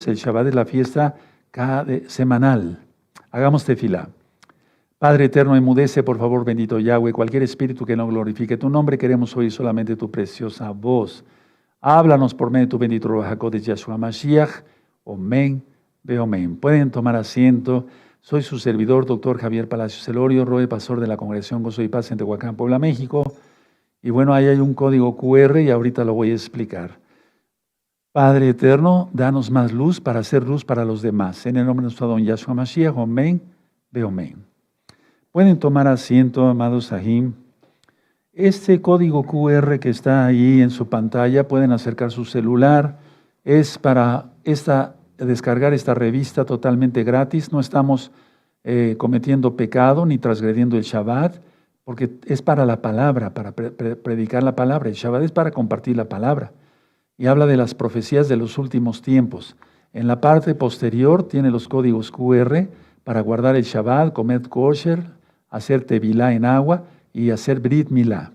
El Shabbat es la fiesta semanal. Hagamos tefilá. Padre eterno, enmudece, por favor, bendito Yahweh, cualquier espíritu que no glorifique tu nombre, queremos oír solamente tu preciosa voz. Háblanos por medio de tu bendito Ruach HaKodesh Yahshua Mashiach. Amén, amén. Pueden tomar asiento. Soy su servidor, doctor Javier Palacios Celorio, Roe, pastor de la Congregación Gozo y Paz en Tehuacán, Puebla, México. Y bueno, ahí hay un código QR y ahorita lo voy a explicar. Padre eterno, danos más luz para hacer luz para los demás. En el nombre de nuestro don Yahshua Mashiach, amén, amén. Pueden tomar asiento, amados Sahim. Este código QR que está ahí en su pantalla, pueden acercar su celular. Es para descargar esta revista totalmente gratis. No estamos cometiendo pecado ni transgrediendo el Shabbat, porque es para la palabra, para predicar la palabra. El Shabbat es para compartir la palabra. Y habla de las profecías de los últimos tiempos. En la parte posterior tiene los códigos QR para guardar el Shabbat, comer kosher, hacer tevilá en agua y hacer brit milá.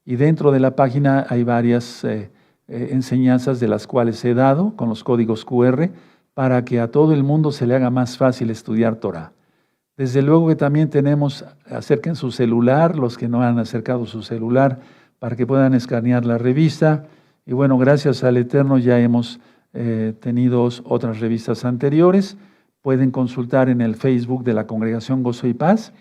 Y dentro de la página hay varias enseñanzas de las cuales he dado con los códigos QR para que a todo el mundo se le haga más fácil estudiar Torah. Desde luego que también tenemos, acerquen su celular, los que no han acercado su celular, para que puedan escanear la revista. Y bueno, gracias al Eterno ya hemos tenido otras revistas anteriores. Pueden consultar en el Facebook de la Congregación Gozo y Paz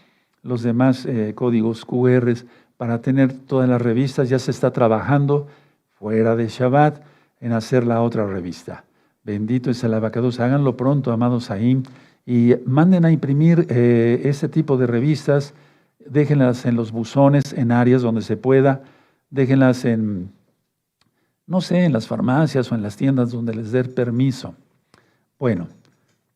los demás códigos QR para tener todas las revistas. Ya se está trabajando fuera de Shabbat en hacer la otra revista. Bendito es el abacados. Háganlo pronto, amados Ahim, y manden a imprimir este tipo de revistas. Déjenlas en los buzones, en áreas donde se pueda. Déjenlas en, no sé, en las farmacias o en las tiendas donde les dé permiso. Bueno,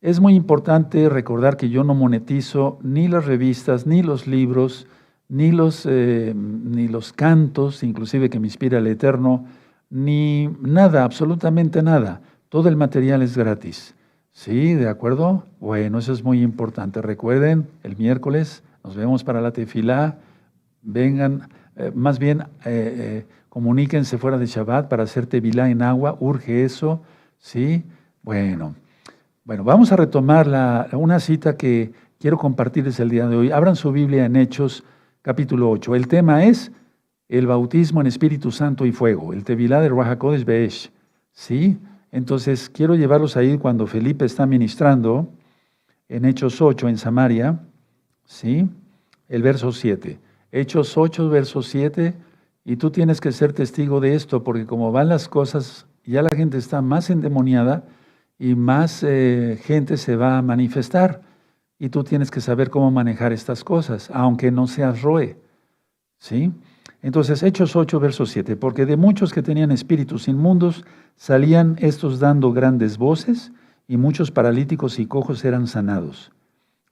es muy importante recordar que yo no monetizo ni las revistas, ni los libros, ni los cantos, inclusive que me inspira el Eterno, ni nada, absolutamente nada. Todo el material es gratis. ¿Sí? ¿De acuerdo? Bueno, eso es muy importante. Recuerden, el miércoles nos vemos para la tefilá. Vengan, más bien, comuníquense fuera de Shabbat para hacer tevilá en agua. Urge eso. ¿Sí? Bueno, vamos a retomar una cita que quiero compartirles el día de hoy. Abran su Biblia en Hechos, capítulo 8. El tema es el bautismo en Espíritu Santo y fuego, el tevilá de Ruach HaKodesh Be'esh. ¿Sí? Entonces, quiero llevarlos ahí cuando Felipe está ministrando en Hechos 8, en Samaria, ¿sí? El verso 7. Hechos 8, verso 7, y tú tienes que ser testigo de esto, porque como van las cosas, ya la gente está más endemoniada y más gente se va a manifestar, y tú tienes que saber cómo manejar estas cosas, aunque no seas roe, ¿sí? Entonces, Hechos 8, verso 7, porque de muchos que tenían espíritus inmundos, salían estos dando grandes voces, y muchos paralíticos y cojos eran sanados.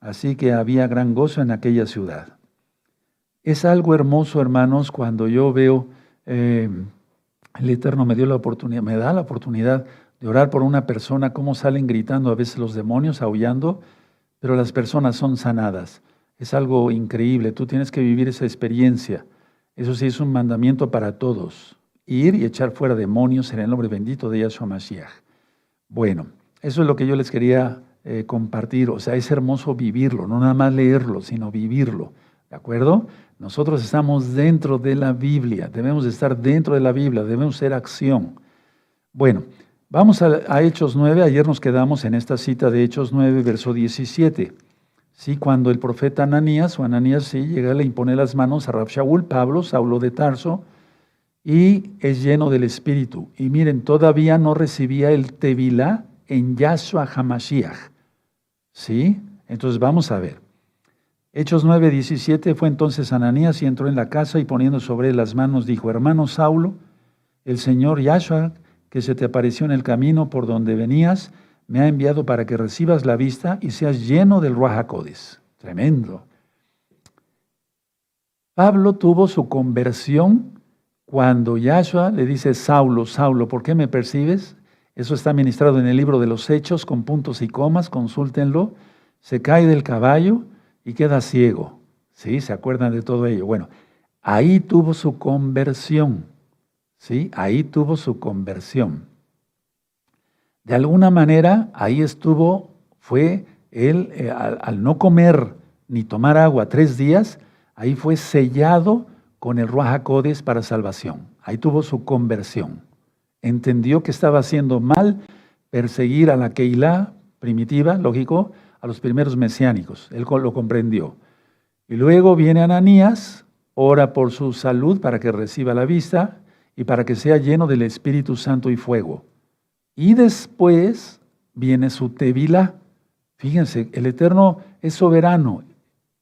Así que había gran gozo en aquella ciudad. Es algo hermoso, hermanos, cuando yo veo, el Eterno me da la oportunidad de orar por una persona, cómo salen gritando a veces los demonios, aullando, pero las personas son sanadas. Es algo increíble, tú tienes que vivir esa experiencia. Eso sí es un mandamiento para todos. Ir y echar fuera demonios en el nombre bendito de Yahshua Mashiach. Bueno, eso es lo que yo les quería compartir. O sea, es hermoso vivirlo, no nada más leerlo, sino vivirlo. ¿De acuerdo? Nosotros estamos dentro de la Biblia, debemos estar dentro de la Biblia, debemos ser acción. Bueno, vamos a Hechos 9. Ayer nos quedamos en esta cita de Hechos 9, verso 17. Sí, cuando el profeta Ananías, sí, llega, le impone las manos a Rab Shaul, Pablo, Saulo de Tarso, y es lleno del Espíritu. Y miren, todavía no recibía el tevilá en Yahshua HaMashiach. ¿Sí? Entonces vamos a ver. Hechos 9, 17, fue entonces Ananías y entró en la casa y poniendo sobre él las manos dijo: hermano Saulo, el Señor Yahshua, que se te apareció en el camino por donde venías, me ha enviado para que recibas la vista y seas lleno del Ruach HaKodesh. Tremendo. Pablo tuvo su conversión cuando Yahshua le dice: Saulo, Saulo, ¿por qué me percibes? Eso está ministrado en el libro de los Hechos con puntos y comas, consúltenlo. Se cae del caballo y queda ciego. ¿Sí? ¿Se acuerdan de todo ello? Bueno, ahí tuvo su conversión. ¿Sí? Ahí tuvo su conversión. De alguna manera, ahí estuvo, fue él, al no comer ni tomar agua 3 días, ahí fue sellado con el Ruaj HaKodesh para salvación. Ahí tuvo su conversión. Entendió que estaba haciendo mal perseguir a la Keilah primitiva, lógico, a los primeros mesiánicos. Él lo comprendió. Y luego viene Ananías, ora por su salud para que reciba la vista y para que sea lleno del Espíritu Santo y fuego. Y después viene su Tevilá. Fíjense, el Eterno es soberano.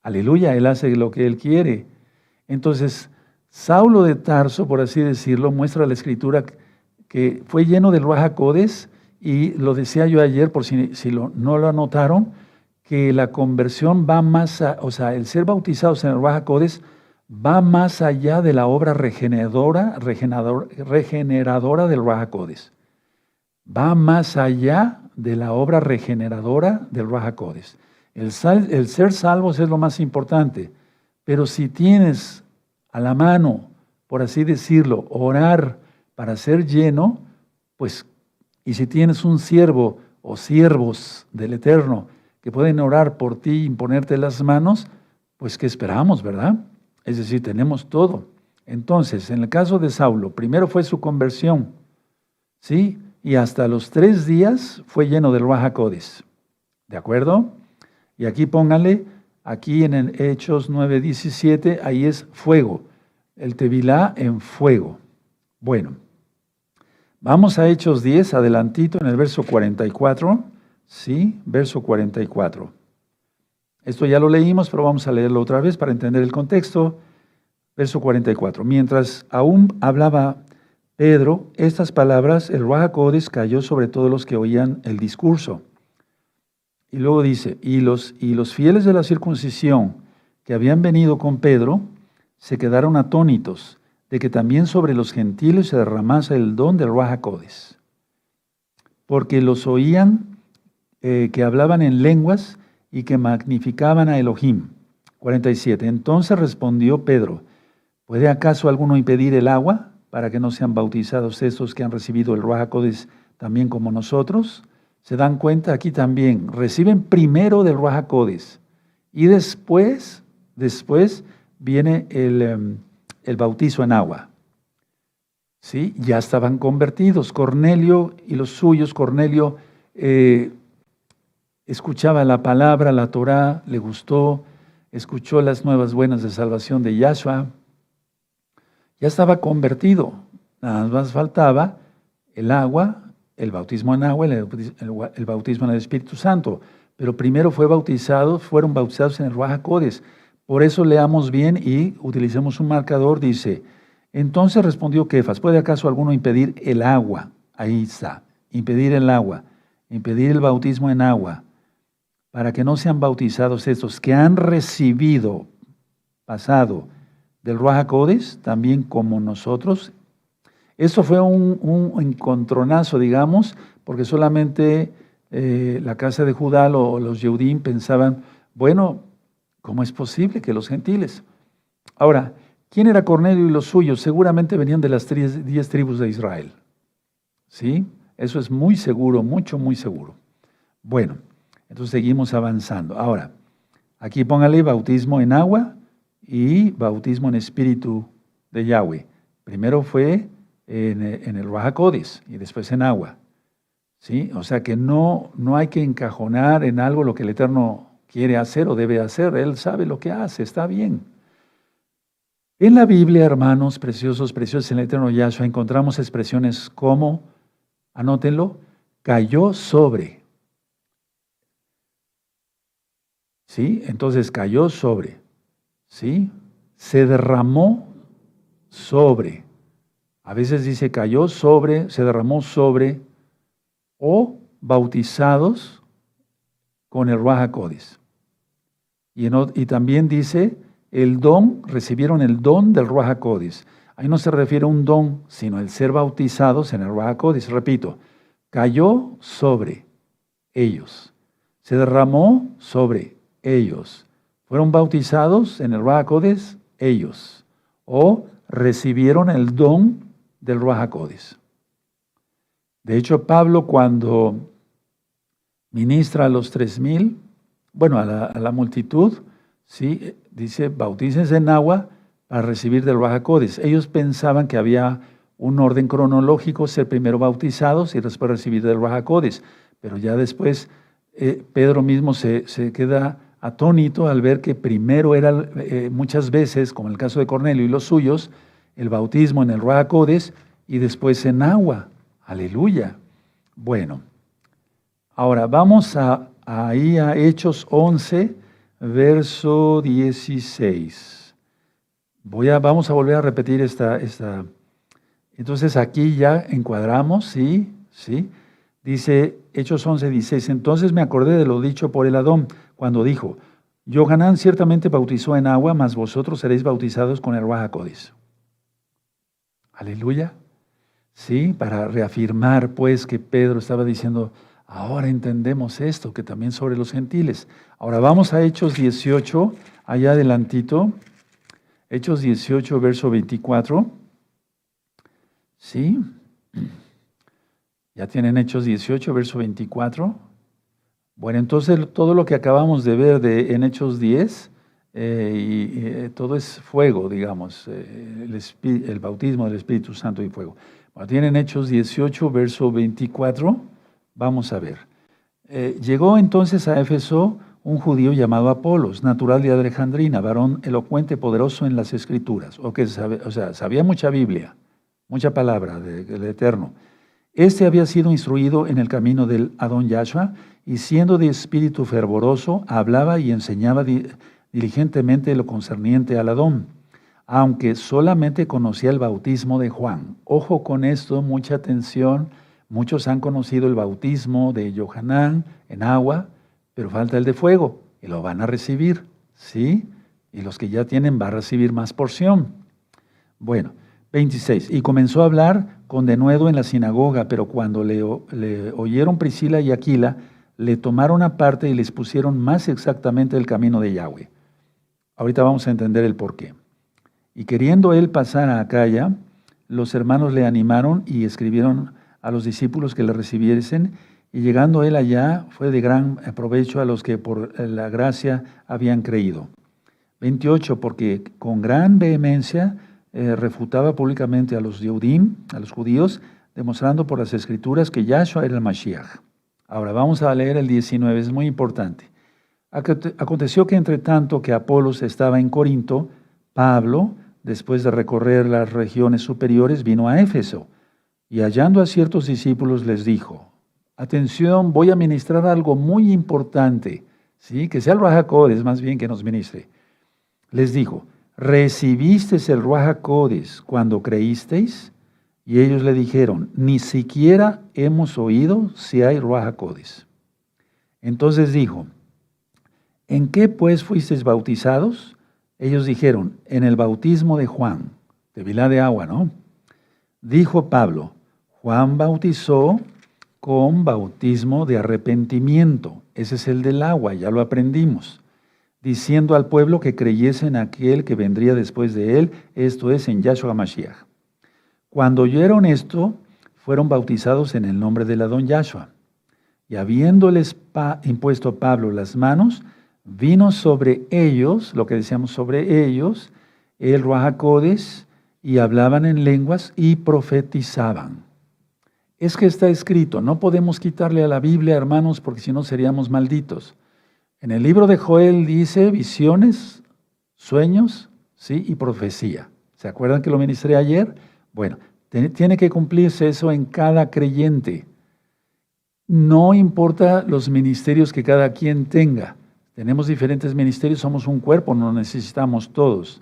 Aleluya, Él hace lo que Él quiere. Entonces, Saulo de Tarso, por así decirlo, muestra la Escritura que fue lleno del Ruaj HaKodesh, y lo decía yo ayer, por si no lo anotaron, que la conversión va más, o sea, el ser bautizados en el Ruaj HaKodesh va más allá de la obra regeneradora del Ruaj HaKodesh. Va más allá de la obra regeneradora del Ruaj HaKodesh. El ser salvos es lo más importante, pero si tienes a la mano, por así decirlo, orar para ser lleno, pues, y si tienes un siervo o siervos del Eterno que pueden orar por ti y imponerte las manos, pues ¿qué esperamos, verdad? Es decir, tenemos todo. Entonces, en el caso de Saulo, primero fue su conversión, ¿sí? Y hasta los 3 días fue lleno del Ruaj HaKodesh. ¿De acuerdo? Y aquí pónganle, aquí en el Hechos 9:17, ahí es fuego. El Tevilá en fuego. Bueno, vamos a Hechos 10, adelantito en el verso 44. Sí, verso 44. Esto ya lo leímos, pero vamos a leerlo otra vez para entender el contexto. Verso 44. Mientras aún hablaba Pedro estas palabras, el Ruaj HaKodesh cayó sobre todos los que oían el discurso. Y luego dice, y los fieles de la circuncisión que habían venido con Pedro se quedaron atónitos de que también sobre los gentiles se derramase el don del Ruaj HaKodesh, porque los oían que hablaban en lenguas y que magnificaban a Elohim. 47. Entonces respondió Pedro, ¿puede acaso alguno impedir el agua para que no sean bautizados estos que han recibido el Ruaj HaKodesh también como nosotros? Se dan cuenta aquí también, reciben primero del Ruaj HaKodesh y después viene el bautizo en agua. ¿Sí? Ya estaban convertidos. Cornelio y los suyos, Cornelio escuchaba la palabra, la Torá, le gustó, escuchó las nuevas buenas de salvación de Yahshua. Ya estaba convertido, nada más faltaba el agua, el bautismo en agua, el bautismo en el Espíritu Santo. Pero primero fueron bautizados en el Ruaj HaKodesh. Por eso leamos bien y utilicemos un marcador, dice, entonces respondió Kefas, ¿puede acaso alguno impedir el agua? Ahí está, impedir el agua, impedir el bautismo en agua, para que no sean bautizados estos que han recibido, pasado, del Ruaj HaKodesh, también como nosotros. Eso fue un encontronazo, digamos, porque solamente la casa de Judá o los Yehudim pensaban, bueno, ¿cómo es posible que los gentiles? Ahora, ¿quién era Cornelio y los suyos? Seguramente venían de las 10 tribus de Israel. ¿Sí? Eso es muy seguro, muy seguro. Bueno, entonces seguimos avanzando. Ahora, aquí póngale bautismo en agua y bautismo en espíritu de Yahweh. Primero fue en el Ruaj HaKodesh y después en agua. ¿Sí? O sea que no hay que encajonar en algo lo que el Eterno quiere hacer o debe hacer. Él sabe lo que hace, está bien. En la Biblia, hermanos preciosos, en el Eterno Yahshua, encontramos expresiones como, anótenlo, cayó sobre. ¿Sí? Entonces cayó sobre. ¿Sí? Se derramó sobre. A veces dice cayó sobre, se derramó sobre, o bautizados con el Ruaj HaKodesh. Y también dice el don, recibieron el don del Ruaj HaKodesh. Ahí no se refiere a un don, sino el ser bautizados en el Ruaj HaKodesh. Repito, cayó sobre ellos, se derramó sobre ellos. Fueron bautizados en el Ruaj HaKodesh ellos, o recibieron el don del Ruaj HaKodesh. De hecho, Pablo cuando ministra a los 3,000, bueno, a la multitud, ¿sí? Dice, bautícense en agua para recibir del Ruaj HaKodesh. Ellos pensaban que había un orden cronológico, ser primero bautizados y después recibir del Ruaj HaKodesh. Pero ya después Pedro mismo se queda atónito al ver que primero era muchas veces, como en el caso de Cornelio y los suyos, el bautismo en el Ruaj HaKodesh y después en agua. Aleluya. Bueno, ahora vamos ahí a Hechos 11, verso 16. Vamos a volver a repetir esta. Entonces aquí ya encuadramos, ¿sí? Dice Hechos 11, 16. Entonces me acordé de lo dicho por el Adón, cuando dijo, Yohanan ciertamente bautizó en agua, mas vosotros seréis bautizados con el Ruaj HaKodesh. Aleluya. Sí, para reafirmar pues que Pedro estaba diciendo, ahora entendemos esto, que también sobre los gentiles. Ahora vamos a Hechos 18, allá adelantito. Hechos 18, verso 24. ¿Sí? ¿Ya tienen Hechos 18, verso 24? Bueno, entonces todo lo que acabamos de ver en Hechos 10, todo es fuego, digamos, el bautismo del Espíritu Santo y fuego. Bueno, tienen Hechos 18, verso 24. Vamos a ver. Llegó entonces a Éfeso un judío llamado Apolos, natural de Alejandrina, varón elocuente, poderoso en las Escrituras, sabía mucha Biblia, mucha palabra del Eterno. Este había sido instruido en el camino del Adón Yahshua, y siendo de espíritu fervoroso, hablaba y enseñaba diligentemente lo concerniente al Adón, aunque solamente conocía el bautismo de Juan. Ojo con esto, mucha atención. Muchos han conocido el bautismo de Yohanan en agua, pero falta el de fuego, y lo van a recibir, ¿sí? Y los que ya tienen van a recibir más porción. Bueno, 26. Y comenzó a hablar con denuedo en la sinagoga, pero cuando le oyeron Priscila y Aquila, le tomaron aparte y les pusieron más exactamente el camino de Yahweh. Ahorita vamos a entender el porqué. Y queriendo él pasar a Acaya, los hermanos le animaron y escribieron a los discípulos que le recibiesen, y llegando él allá, fue de gran provecho a los que por la gracia habían creído. 28, porque con gran vehemencia refutaba públicamente a los Yehudim, a los judíos, demostrando por las Escrituras que Yahshua era el Mashiach. Ahora vamos a leer el 19, es muy importante. Aconteció que entre tanto que Apolos estaba en Corinto, Pablo, después de recorrer las regiones superiores, vino a Éfeso, y hallando a ciertos discípulos les dijo, atención, voy a ministrar algo muy importante, ¿sí? Que sea el Ruaj HaKodesh más bien que nos ministre. Les dijo, ¿recibisteis el Ruaj HaKodesh cuando creísteis? Y ellos le dijeron, ni siquiera hemos oído si hay Ruaj HaKodesh. Entonces dijo, ¿en qué pues fuisteis bautizados? Ellos dijeron, en el bautismo de Juan, de Vilá de agua, ¿no? Dijo Pablo, Juan bautizó con bautismo de arrepentimiento. Ese es el del agua, ya lo aprendimos. Diciendo al pueblo que creyese en aquel que vendría después de él, esto es, en Yahshua Mashiach. Cuando oyeron esto, fueron bautizados en el nombre del Adón Yahshua. Y habiéndoles impuesto Pablo las manos, vino sobre ellos, lo que decíamos sobre ellos, el Ruaj HaKodesh, y hablaban en lenguas y profetizaban. Es que está escrito, no podemos quitarle a la Biblia, hermanos, porque si no seríamos malditos. En el libro de Joel dice visiones, sueños, ¿sí? Y profecía. ¿Se acuerdan que lo ministré ayer? Bueno, tiene que cumplirse eso en cada creyente. No importa los ministerios que cada quien tenga. Tenemos diferentes ministerios, somos un cuerpo, no necesitamos todos.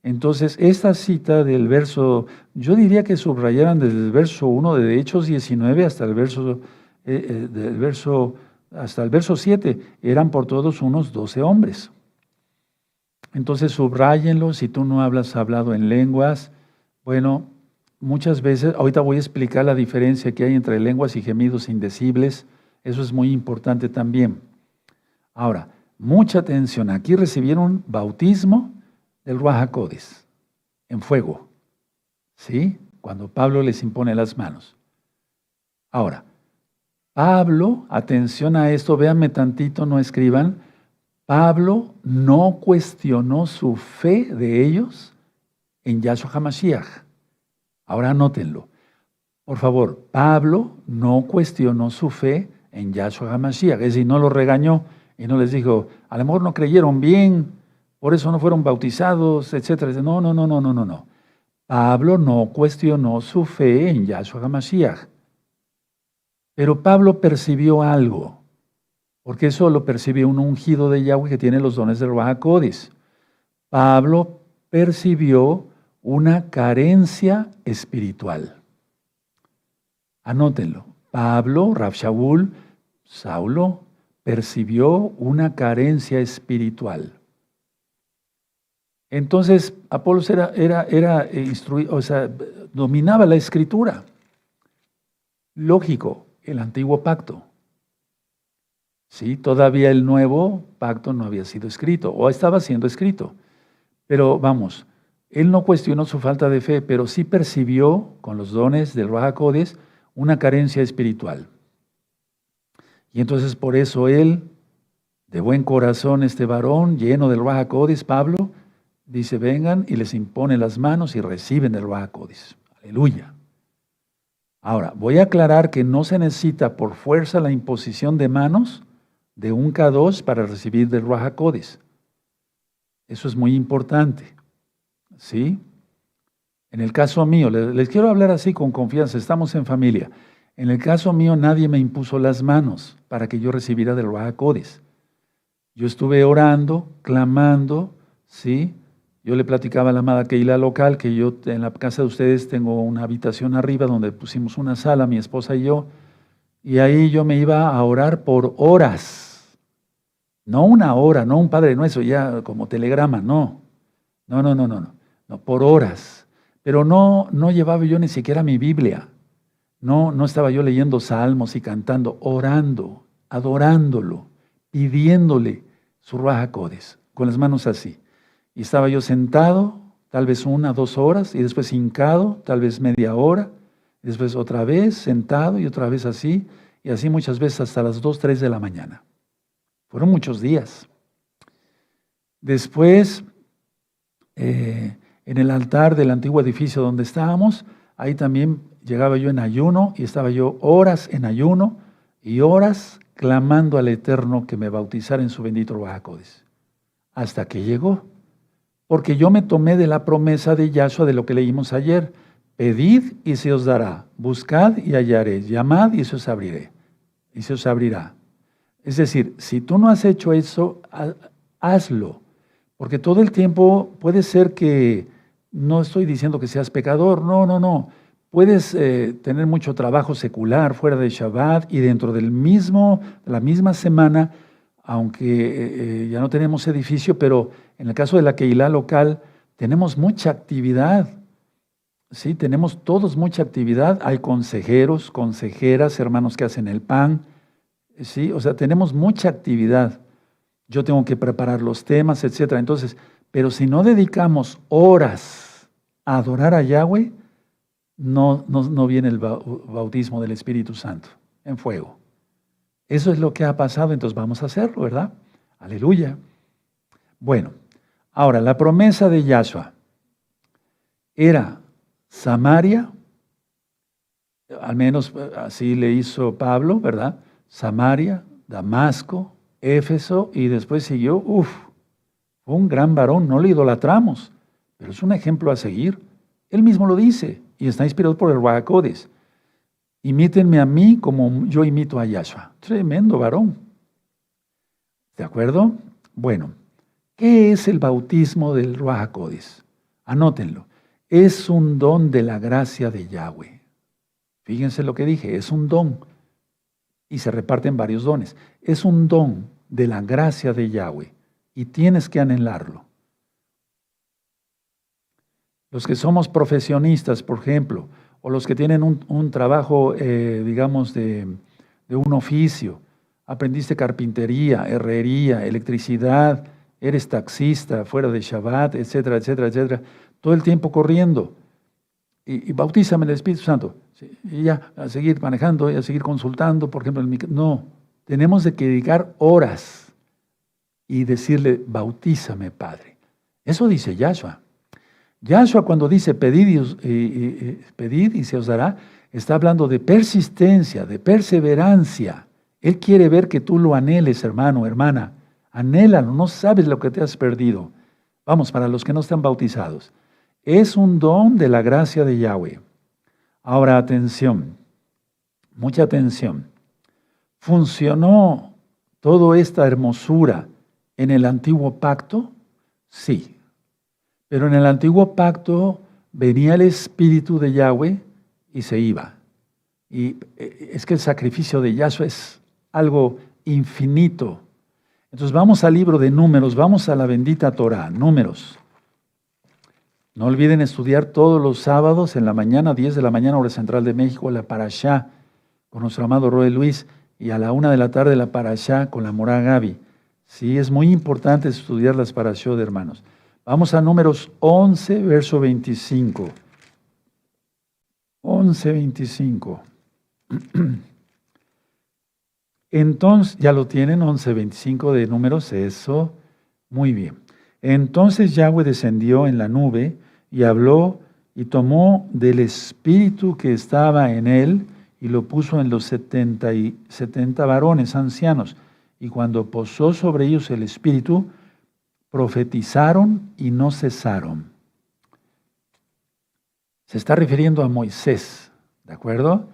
Entonces, esta cita del verso, yo diría que subrayaran desde el verso 1 de Hechos 19 hasta el verso 7, eran por todos unos 12 hombres. Entonces, subráyenlo, si tú no has hablado en lenguas, bueno, muchas veces, ahorita voy a explicar la diferencia que hay entre lenguas y gemidos indecibles, eso es muy importante también. Ahora, mucha atención, aquí recibieron bautismo del Ruaj HaKodesh, en fuego, ¿sí? Cuando Pablo les impone las manos. Ahora, Pablo, atención a esto, véanme tantito, no escriban. Pablo no cuestionó su fe de ellos en Yahshua HaMashiach. Ahora anótenlo. Por favor, Pablo no cuestionó su fe en Yahshua HaMashiach. Es decir, no lo regañó y no les dijo, a lo mejor no creyeron bien, por eso no fueron bautizados, etcétera. No, no, no, no, no, no, no. Pablo no cuestionó su fe en Yahshua HaMashiach. Pero Pablo percibió algo, porque eso lo percibió un ungido de Yahweh que tiene los dones del Ruach HaKodesh. Pablo percibió una carencia espiritual. Anótenlo. Pablo, Rav Shaul, Saulo, percibió una carencia espiritual. Entonces, Apolos era instruido, o sea, dominaba la escritura. Lógico, el antiguo pacto. Sí, todavía el nuevo pacto no había sido escrito, o estaba siendo escrito. Pero vamos, él no cuestionó su falta de fe, pero sí percibió con los dones del Ruach HaKodesh una carencia espiritual. Y entonces por eso él, de buen corazón, este varón lleno del Ruach HaKodesh, Pablo, dice, vengan y les impone las manos y reciben el Ruach HaKodesh. Aleluya. Ahora, voy a aclarar que no se necesita por fuerza la imposición de manos de un K2 para recibir del Ruach HaKodesh. Eso es muy importante. ¿Sí? En el caso mío, les quiero hablar así con confianza, estamos en familia. En el caso mío, nadie me impuso las manos para que yo recibiera del Ruach HaKodesh. Yo estuve orando, clamando, ¿sí? Yo le platicaba a la amada Keila local que yo en la casa de ustedes tengo una habitación arriba donde pusimos una sala, mi esposa y yo, y ahí yo me iba a orar por horas. No una hora, no un Padre Nuestro ya como telegrama, no. No, por horas. Pero no llevaba yo ni siquiera mi Biblia. No estaba yo leyendo salmos y cantando, orando, adorándolo, pidiéndole su Ruach HaKodesh, con las manos así. Y estaba yo sentado, tal vez 1, 2 horas, y después hincado, tal vez media hora, y después otra vez sentado y otra vez así, y así muchas veces hasta las 2, 3 de la mañana. Fueron muchos días. Después, en el altar del antiguo edificio donde estábamos, ahí también llegaba yo en ayuno y estaba yo horas en ayuno y horas clamando al Eterno que me bautizara en su bendito Ruach HaKodesh. Hasta que llegó. Porque yo me tomé de la promesa de Yahshua de lo que leímos ayer. Pedid y se os dará. Buscad y hallaréis. Llamad y se os abriré. Y se os abrirá. Es decir, si tú no has hecho eso, hazlo. Porque todo el tiempo puede ser que, no estoy diciendo que seas pecador, no. Puedes tener mucho trabajo secular fuera de Shabbat y dentro de la misma semana, aunque ya no tenemos edificio, pero en el caso de la Keilah local, tenemos mucha actividad. Sí, tenemos todos mucha actividad. Hay consejeros, consejeras, hermanos que hacen el pan. Sí, o sea, tenemos mucha actividad. Yo tengo que preparar los temas, etc. Entonces, pero si no dedicamos horas a adorar a Yahweh, no viene el bautismo del Espíritu Santo en fuego. Eso es lo que ha pasado, entonces vamos a hacerlo, ¿verdad? Aleluya. Bueno, ahora, la promesa de Yahshua era Samaria, al menos así le hizo Pablo, ¿verdad? Samaria, Damasco, Éfeso, y después siguió, fue un gran varón, no le idolatramos, pero es un ejemplo a seguir. Él mismo lo dice, y está inspirado por el Ruach HaKodesh. Imítenme a mí como yo imito a Yahshua. Tremendo varón. ¿De acuerdo? Bueno, ¿qué es el bautismo del Ruach HaKodesh? Anótenlo. Es un don de la gracia de Yahweh. Fíjense lo que dije, es un don. Y se reparten varios dones. Es un don de la gracia de Yahweh. Y tienes que anhelarlo. Los que somos profesionistas, por ejemplo, o los que tienen un trabajo, digamos, de un oficio, aprendiste carpintería, herrería, electricidad, eres taxista, fuera de Shabbat, etcétera, etcétera, etcétera, todo el tiempo corriendo. Y bautízame el Espíritu Santo. Sí, y ya, a seguir manejando y a seguir consultando, por ejemplo, no, tenemos de que dedicar horas y decirle, bautízame, Padre. Eso dice Yahshua. Yahshua cuando dice pedid y se os dará, está hablando de persistencia, de perseverancia. Él quiere ver que tú lo anheles, hermano, hermana. Anhélalo, no sabes lo que te has perdido. Vamos, para los que no están bautizados. Es un don de la gracia de Yahweh. Ahora, atención, mucha atención. ¿Funcionó toda esta hermosura en el antiguo pacto? Sí. Pero en el antiguo pacto venía el Espíritu de Yahweh y se iba. Y es que el sacrificio de Yahshua es algo infinito. Entonces vamos al libro de Números, vamos a la bendita Torah, Números. No olviden estudiar todos los sábados en la mañana, 10 de la mañana, hora central de México, la Parashá con nuestro amado Roe Luis, y a la 1 de la tarde la Parashá con la Morá Gaby. Sí, es muy importante estudiar las Parashot, hermanos. Vamos a Números 11, verso 25. 11, 25. Entonces, ya lo tienen, 11, 25 de Números, eso, muy bien. Entonces Yahweh descendió en la nube y habló y tomó del espíritu que estaba en él y lo puso en los 70 varones ancianos. Y cuando posó sobre ellos el espíritu, profetizaron y no cesaron. Se está refiriendo a Moisés, ¿de acuerdo?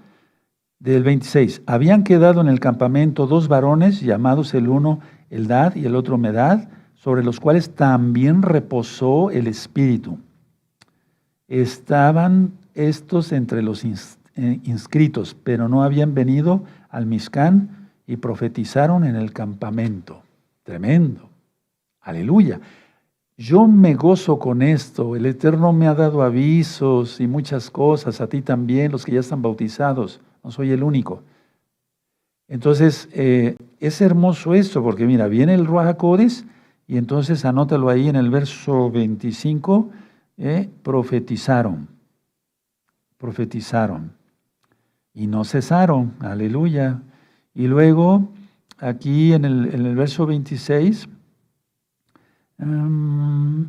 Del 26. Habían quedado en el campamento 2 varones, llamados el uno Eldad y el otro Medad, sobre los cuales también reposó el Espíritu. Estaban estos entre los inscritos, pero no habían venido al Mishkan y profetizaron en el campamento. Tremendo. Aleluya. Yo me gozo con esto. El Eterno me ha dado avisos y muchas cosas, a ti también, los que ya están bautizados. No soy el único. Entonces, es hermoso esto, porque mira, viene el Ruach HaKodesh, y entonces anótalo ahí en el verso 25, profetizaron, y no cesaron, aleluya. Y luego, aquí en el verso 26,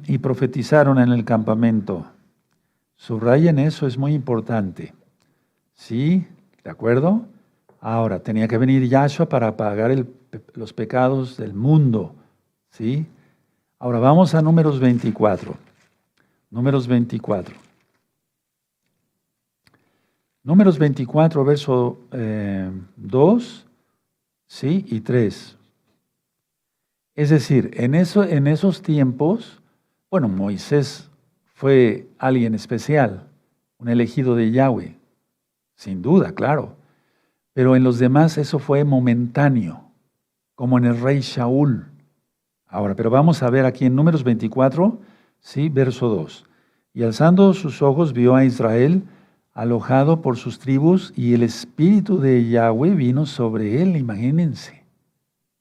y profetizaron en el campamento. Subrayen eso, es muy importante. ¿Sí? ¿De acuerdo? Ahora, tenía que venir Yahshua para pagar los pecados del mundo. ¿Sí? Ahora vamos a Números 24. Números 24. Números 24, verso 2, ¿sí? Y 3. Es decir, en esos tiempos, bueno, Moisés fue alguien especial, un elegido de Yahweh, sin duda, claro. Pero en los demás eso fue momentáneo, como en el rey Shaul. Ahora, pero vamos a ver aquí en Números 24, ¿sí? Verso 2. Y alzando sus ojos vio a Israel alojado por sus tribus y el espíritu de Yahweh vino sobre él, imagínense.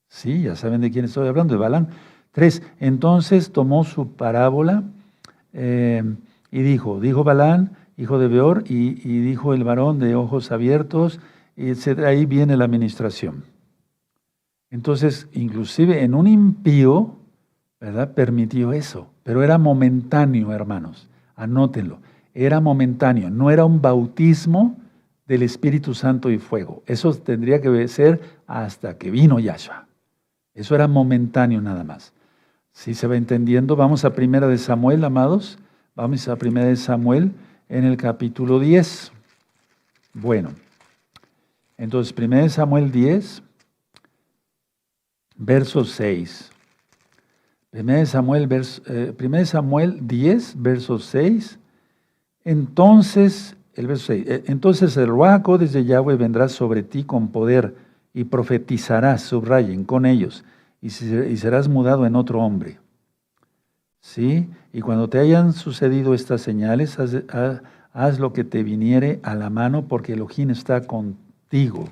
Sí, ya saben de quién estoy hablando, de Balaam. 3. Entonces tomó su parábola y dijo Balaam, hijo de Beor, y dijo el varón de ojos abiertos, etc. Ahí viene la administración. Entonces, inclusive en un impío, ¿verdad? Permitió eso, pero era momentáneo, hermanos. Anótenlo. Era momentáneo, no era un bautismo del Espíritu Santo y fuego. Eso tendría que ser hasta que vino Yahshua. Eso era momentáneo nada más. Si se va entendiendo, vamos a 1 de Samuel, amados. Vamos a 1 de Samuel en el capítulo 10. Bueno, entonces 1 de Samuel 10, verso 6. 1 de Samuel 10, verso 6. Entonces, el verso 6. Entonces el Ruach HaKodesh de Yahweh vendrá sobre ti con poder y profetizarás, subrayen, con ellos, y serás mudado en otro hombre. ¿Sí? Y cuando te hayan sucedido estas señales, haz lo que te viniere a la mano, porque Elohim está contigo.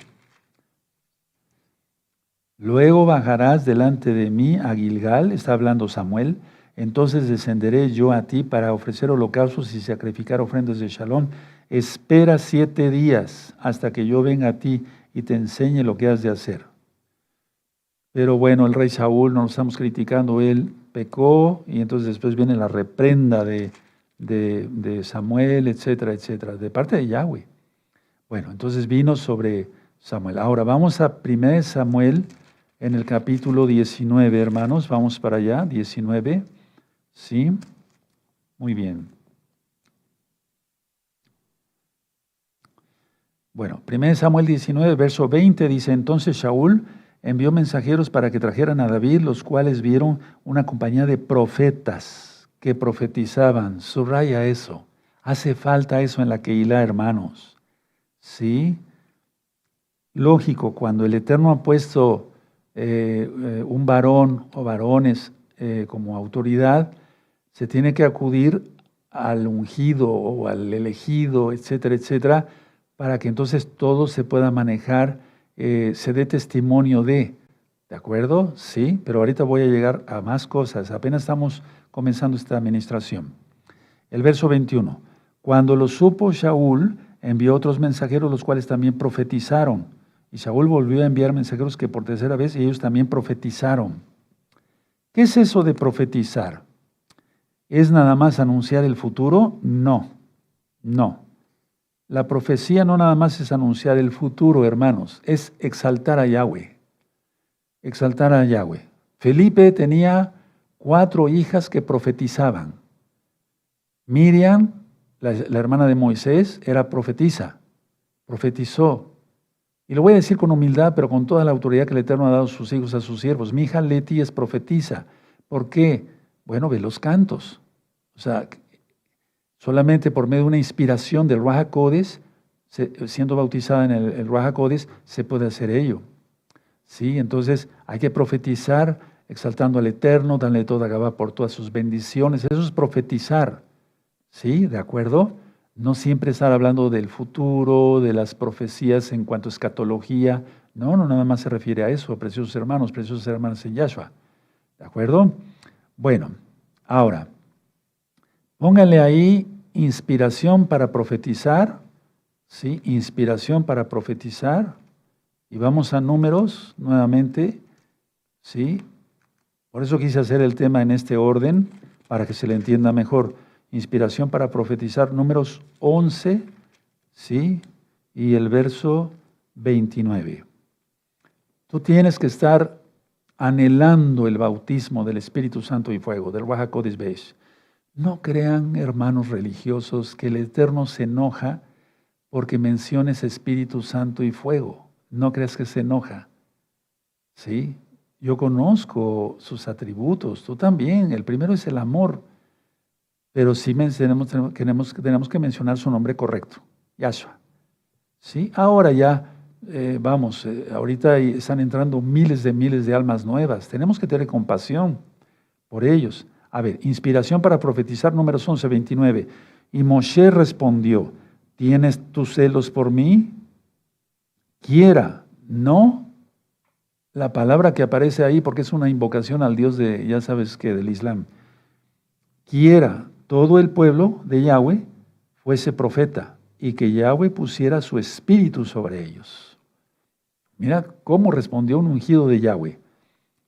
Luego bajarás delante de mí a Gilgal, está hablando Samuel, entonces descenderé yo a ti para ofrecer holocaustos y sacrificar ofrendas de shalom espera 7 días hasta que yo venga a ti y te enseñe lo que has de hacer. Pero bueno, el rey Saúl, no lo estamos criticando, él pecó y entonces después viene la reprenda de Samuel, etcétera, etcétera, de parte de Yahweh. Bueno, entonces vino sobre Samuel. Ahora vamos a 1 Samuel en el capítulo 19, hermanos. Vamos para allá, 19. ¿Sí? Muy bien. Bueno, 1 Samuel 19, verso 20 dice, entonces Saúl envió mensajeros para que trajeran a David, los cuales vieron una compañía de profetas que profetizaban. Subraya eso. Hace falta eso en la Keilah, hermanos. ¿Sí? Lógico, cuando el Eterno ha puesto un varón o varones como autoridad, se tiene que acudir al ungido o al elegido, etcétera, etcétera, para que entonces todo se pueda manejar, se dé testimonio ¿de acuerdo? Sí, pero ahorita voy a llegar a más cosas, apenas estamos comenzando esta administración. El verso 21, cuando lo supo Saúl, envió otros mensajeros, los cuales también profetizaron. Y Saúl volvió a enviar mensajeros que por tercera vez ellos también profetizaron. ¿Qué es eso de profetizar? ¿Es nada más anunciar el futuro? No, no. La profecía no nada más es anunciar el futuro, hermanos, es exaltar a Yahweh. Exaltar a Yahweh. Felipe tenía 4 hijas que profetizaban. Miriam, la hermana de Moisés, era profetisa, profetizó. Y lo voy a decir con humildad, pero con toda la autoridad que el Eterno ha dado a sus hijos, a sus siervos. Mi hija Leti es profetisa. ¿Por qué? Bueno, ve los cantos. O sea, solamente por medio de una inspiración del Ruach HaKodesh, siendo bautizada en el Ruach HaKodesh, se puede hacer ello. ¿Sí? Entonces hay que profetizar exaltando al Eterno, darle toda Gabá por todas sus bendiciones. Eso es profetizar. ¿Sí? ¿De acuerdo? No siempre estar hablando del futuro, de las profecías en cuanto a escatología. No, no nada más se refiere a eso, preciosos hermanos, preciosas hermanas en Yahshua. ¿De acuerdo? Bueno, ahora, pónganle ahí inspiración para profetizar, ¿sí? Inspiración para profetizar. Y vamos a Números nuevamente, ¿sí? Por eso quise hacer el tema en este orden, para que se le entienda mejor. Inspiración para profetizar, Números 11, ¿sí? Y el verso 29. Tú tienes que estar anhelando el bautismo del Espíritu Santo y fuego, del Ruach HaKodesh Be'esh. No crean, hermanos religiosos, que el Eterno se enoja porque menciones Espíritu Santo y fuego. No creas que se enoja. ¿Sí? Yo conozco sus atributos, tú también. El primero es el amor. Pero sí tenemos que mencionar su nombre correcto, Yahshua. ¿Sí? Ahora ya, ahorita están entrando miles de almas nuevas. Tenemos que tener compasión por ellos. A ver, inspiración para profetizar, Números 11, 29. Y Moshe respondió, ¿tienes tus celos por mí? Quiera, no. La palabra que aparece ahí, porque es una invocación al Dios de, ya sabes que del Islam. Quiera todo el pueblo de Yahweh fuese profeta y que Yahweh pusiera su espíritu sobre ellos. Mira cómo respondió un ungido de Yahweh.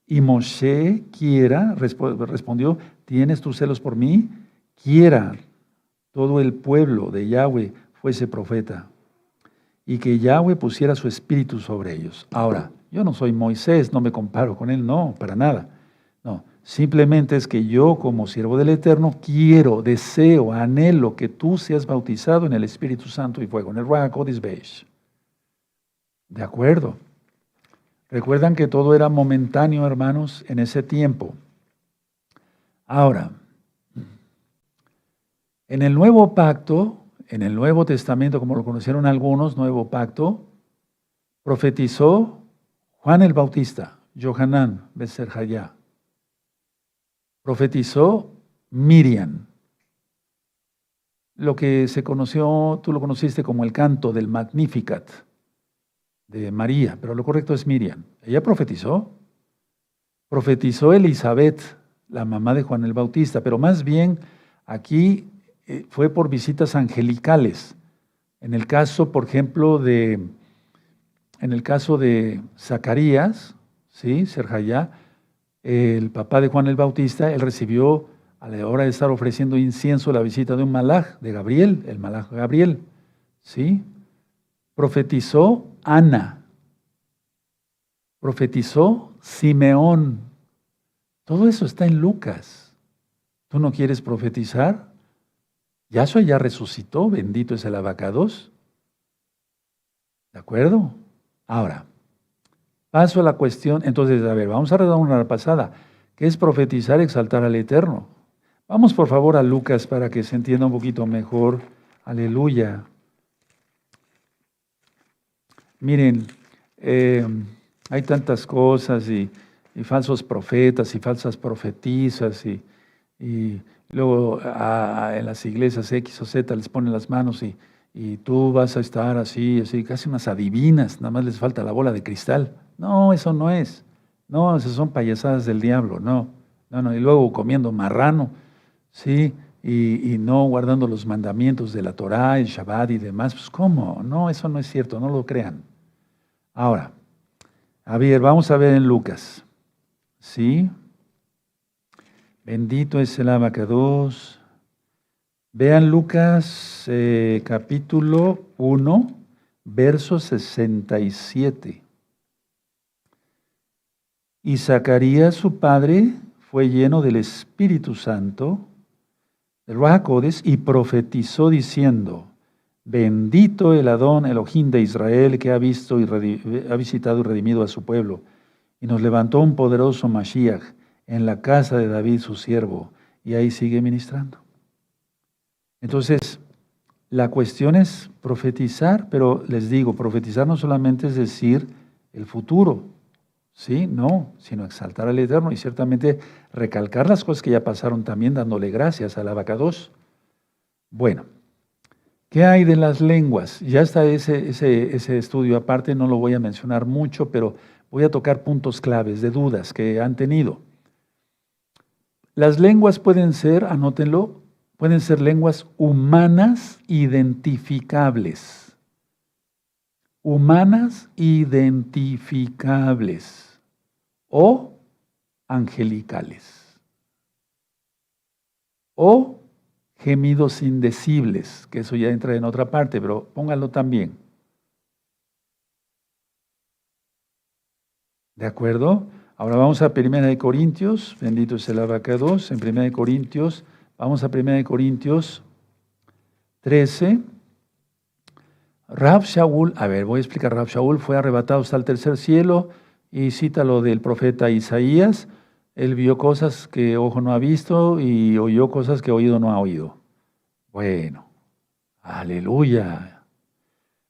Y Moshe respondió, ¿tienes tus celos por mí? Quiera todo el pueblo de Yahweh fuese profeta y que Yahweh pusiera su espíritu sobre ellos. Ahora, yo no soy Moisés, no me comparo con él, no, para nada. No, simplemente es que yo como siervo del Eterno quiero, deseo, anhelo que tú seas bautizado en el Espíritu Santo y fuego, en el Ruach HaKodesh Be'esh. ¿De acuerdo? Recuerdan que todo era momentáneo, hermanos, en ese tiempo. Ahora, en el Nuevo Pacto, en el Nuevo Testamento, como lo conocieron algunos, Nuevo Pacto, profetizó Juan el Bautista, Yohanan Beserjayá. Profetizó Miriam. Lo que se conoció, tú lo conociste como el canto del Magnificat de María, pero lo correcto es Miriam. Ella profetizó. Profetizó Elizabeth, la mamá de Juan el Bautista, pero más bien aquí fue por visitas angelicales. En el caso, por ejemplo, en el caso de Zacarías, ¿sí? Serjayá, el papá de Juan el Bautista, él recibió a la hora de estar ofreciendo incienso la visita de un malaj, de Gabriel, el malaj Gabriel, ¿sí? Profetizó Ana, profetizó Simeón. Todo eso está en Lucas. ¿Tú no quieres profetizar? Yahshua ya resucitó, bendito es el abacados. ¿De acuerdo? Ahora, paso a la cuestión. Entonces, a ver, vamos a redondear una pasada. ¿Qué es profetizar, exaltar al Eterno? Vamos por favor a Lucas para que se entienda un poquito mejor. Aleluya. Miren, hay tantas cosas y falsos profetas y falsas profetizas y luego en las iglesias X o Z les ponen las manos y tú vas a estar así, casi unas adivinas, nada más les falta la bola de cristal. No, eso no es. No, esas son payasadas del diablo, no. Y luego comiendo marrano, ¿sí? Y no guardando los mandamientos de la Torá, el Shabbat y demás. Pues, ¿cómo? No, eso no es cierto, no lo crean. Ahora, a ver, vamos a ver en Lucas, ¿sí? Bendito es el abacados. Vean Lucas capítulo 1, verso 67. Y Zacarías, su padre, fue lleno del Espíritu Santo, del Ruach HaKodes, y profetizó diciendo: bendito el Adón Elohim de Israel, que ha visto ha visitado y redimido a su pueblo, y nos levantó un poderoso Mashiach en la casa de David, su siervo, y ahí sigue ministrando. Entonces, la cuestión es profetizar, pero les digo, profetizar no solamente es decir el futuro, ¿sí? No, sino exaltar al Eterno y ciertamente recalcar las cosas que ya pasaron también, dándole gracias al abacados. Bueno, ¿qué hay de las lenguas? Ya está ese estudio aparte, no lo voy a mencionar mucho, pero voy a tocar puntos claves de dudas que han tenido. Las lenguas pueden ser, anótenlo, pueden ser lenguas humanas identificables. Humanas identificables o angelicales. O gemidos indecibles, que eso ya entra en otra parte, pero pónganlo también. ¿De acuerdo? Ahora vamos a 1 Corintios, bendito es el abacados, en 1 Corintios, vamos a 1 Corintios 13. Rab Shaul, a ver, voy a explicar, Rab Shaul fue arrebatado hasta el tercer cielo y cita lo del profeta Isaías. Él vio cosas que ojo no ha visto y oyó cosas que oído no ha oído. Bueno, aleluya.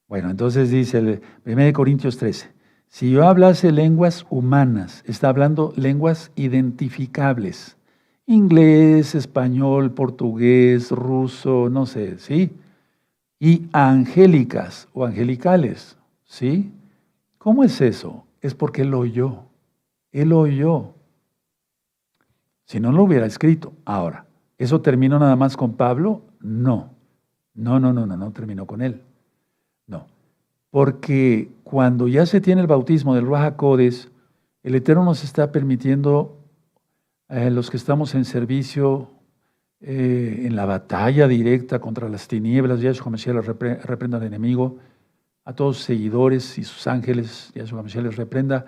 Bueno, entonces dice el 1 Corintios 13. Si yo hablase lenguas humanas, está hablando lenguas identificables. Inglés, español, portugués, ruso, no sé, ¿sí? Y angélicas o angelicales, ¿sí? ¿Cómo es eso? Es porque él oyó. Él oyó. Si no lo hubiera escrito. Ahora, ¿eso terminó nada más con Pablo? No. No terminó con él. No. Porque cuando ya se tiene el bautismo del Ruach HaKodes, el Eterno nos está permitiendo, los que estamos en servicio, en la batalla directa contra las tinieblas, Yahshua HaMashiach les reprenda al enemigo, a todos sus seguidores y sus ángeles, Yahshua HaMashiach les reprenda.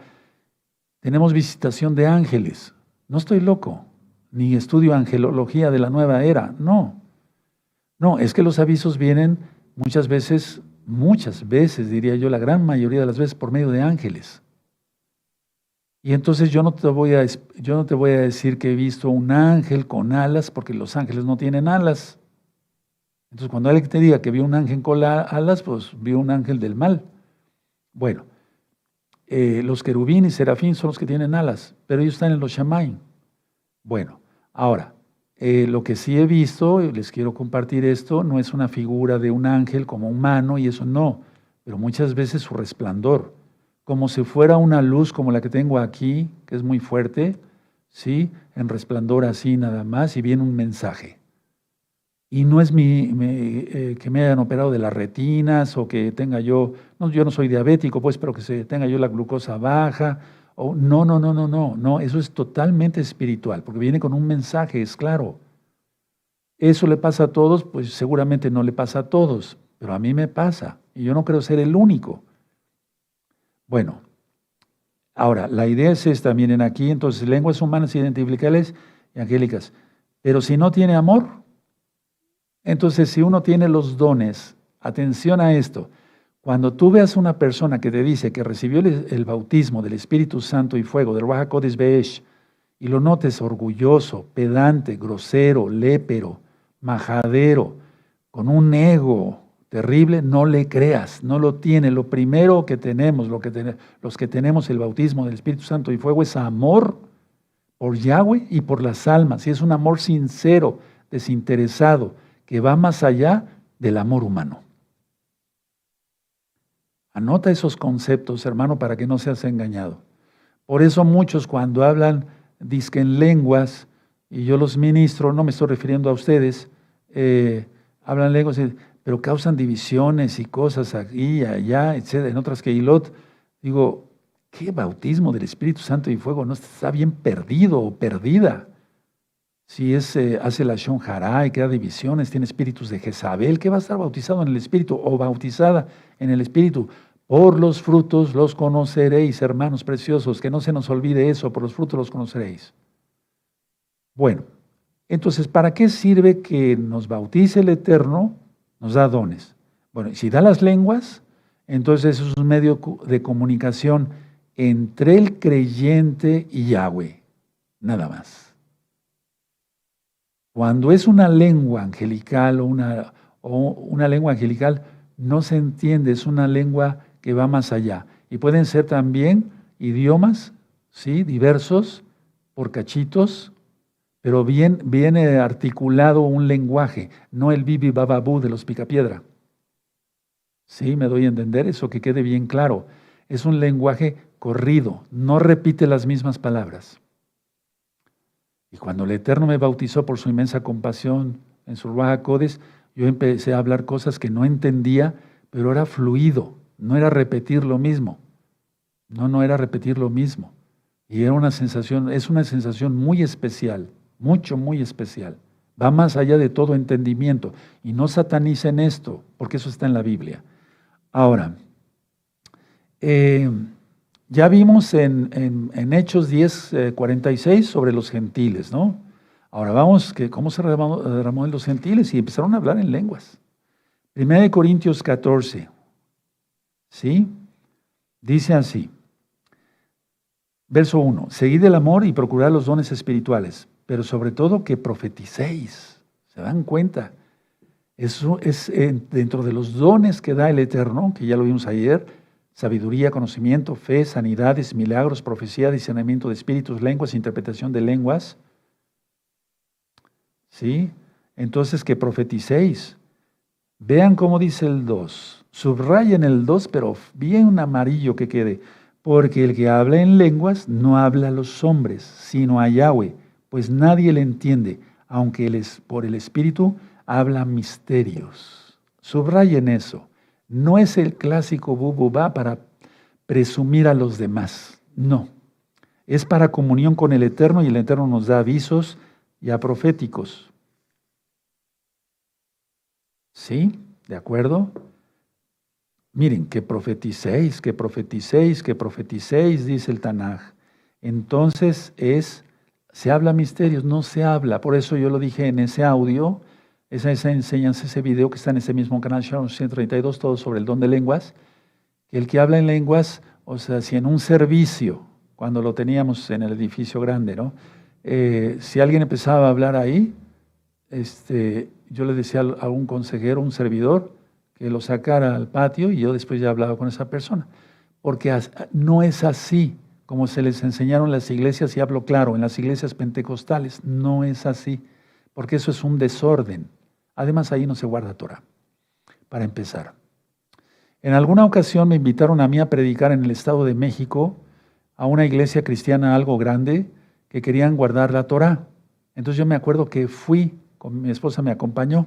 Tenemos visitación de ángeles. No estoy loco, ni estudio angelología de la nueva era, no. No, es que los avisos vienen muchas veces diría yo, la gran mayoría de las veces por medio de ángeles. Y entonces yo no te voy a decir que he visto un ángel con alas, porque los ángeles no tienen alas. Entonces cuando alguien te diga que vio un ángel con alas, pues vio un ángel del mal. Bueno, los querubín y serafín son los que tienen alas, pero ellos están en los Shamaim. Bueno, ahora, lo que sí he visto, y les quiero compartir esto, no es una figura de un ángel como humano y eso no, pero muchas veces su resplandor, como si fuera una luz como la que tengo aquí, que es muy fuerte, ¿sí? En resplandor así nada más y viene un mensaje. Y no es que me hayan operado de las retinas o que tenga yo no soy diabético, pues, pero que tenga yo la glucosa baja. O, no, no, no, no, no, no, eso es totalmente espiritual, porque viene con un mensaje, es claro. Eso le pasa a todos, pues seguramente no le pasa a todos, pero a mí me pasa y yo no creo ser el único. Bueno, ahora, la idea es esta, miren aquí, entonces, lenguas humanas identificables y angélicas. Pero si no tiene amor, entonces si uno tiene los dones, atención a esto, cuando tú veas una persona que te dice que recibió el bautismo del Espíritu Santo y fuego, del Ruach HaKodesh Be'esh, y lo notes orgulloso, pedante, grosero, lépero, majadero, con un ego terrible, no le creas, no lo tiene. Lo primero que tenemos, los que tenemos el bautismo del Espíritu Santo y fuego es amor por Yahweh y por las almas. Y es un amor sincero, desinteresado, que va más allá del amor humano. Anota esos conceptos, hermano, para que no seas engañado. Por eso muchos cuando hablan dizque en lenguas, y yo los ministro, no me estoy refiriendo a ustedes, hablan lenguas, pero causan divisiones y cosas aquí, allá, etc. En otras que Hilot, digo, ¿qué bautismo del Espíritu Santo y fuego? No está bien perdido o perdida. Si hace la Shon Hará y crea divisiones, tiene espíritus de Jezabel, ¿qué va a estar bautizado en el Espíritu o bautizada en el Espíritu? Por los frutos los conoceréis, hermanos preciosos, que no se nos olvide eso, por los frutos los conoceréis. Bueno, entonces, ¿para qué sirve que nos bautice el Eterno? Nos da dones. Bueno, y si da las lenguas, entonces eso es un medio de comunicación entre el creyente y Yahweh, nada más. Cuando es una lengua angelical o una lengua angelical, no se entiende, es una lengua que va más allá. Y pueden ser también idiomas, ¿sí? Diversos, por cachitos, pero bien articulado un lenguaje, no el bibi bababú de los picapiedra. ¿Sí? ¿Me doy a entender? Eso que quede bien claro. Es un lenguaje corrido, no repite las mismas palabras. Y cuando el Eterno me bautizó por su inmensa compasión en su Ruach HaKodesh, yo empecé a hablar cosas que no entendía, pero era fluido, no era repetir lo mismo. No era repetir lo mismo. Y era es una sensación muy especial, muy especial. Va más allá de todo entendimiento. Y no satanicen esto, porque eso está en la Biblia. Ahora, ya vimos en Hechos 10, 46 sobre los gentiles, ¿no? Ahora vamos, cómo se derramó en los gentiles y empezaron a hablar en lenguas. 1 Corintios 14, ¿sí? Dice así, verso 1, seguid el amor y procurad los dones espirituales, pero sobre todo que profeticéis. ¿Se dan cuenta? Eso es dentro de los dones que da el Eterno, que ya lo vimos ayer, sabiduría, conocimiento, fe, sanidades, milagros, profecía, discernimiento de espíritus, lenguas, interpretación de lenguas. ¿Sí? Entonces, que profeticéis. Vean cómo dice el 2. Subrayen el 2, pero bien amarillo que quede. Porque el que habla en lenguas no habla a los hombres, sino a Yahweh, pues nadie le entiende, aunque él por el Espíritu habla misterios. Subrayen eso. No es el clásico bububá para presumir a los demás, no. Es para comunión con el Eterno y el Eterno nos da avisos ya proféticos. ¿Sí? ¿De acuerdo? Miren, que profeticéis, dice el Tanaj. Entonces se habla misterios, no se habla. Por eso yo lo dije en ese audio, esa enseñanza, ese video que está en ese mismo canal, Shalom 132, todo sobre el don de lenguas, que el que habla en lenguas, o sea, si en un servicio, cuando lo teníamos en el edificio grande, ¿no? Si alguien empezaba a hablar ahí, yo le decía a un consejero, un servidor, que lo sacara al patio y yo después ya hablaba con esa persona. Porque no es así como se les enseñaron las iglesias, y hablo claro, en las iglesias pentecostales, no es así, porque eso es un desorden. Además, ahí no se guarda Torah, para empezar. En alguna ocasión me invitaron a mí a predicar en el Estado de México a una iglesia cristiana algo grande que querían guardar la Torah. Entonces yo me acuerdo que fui con mi esposa me acompañó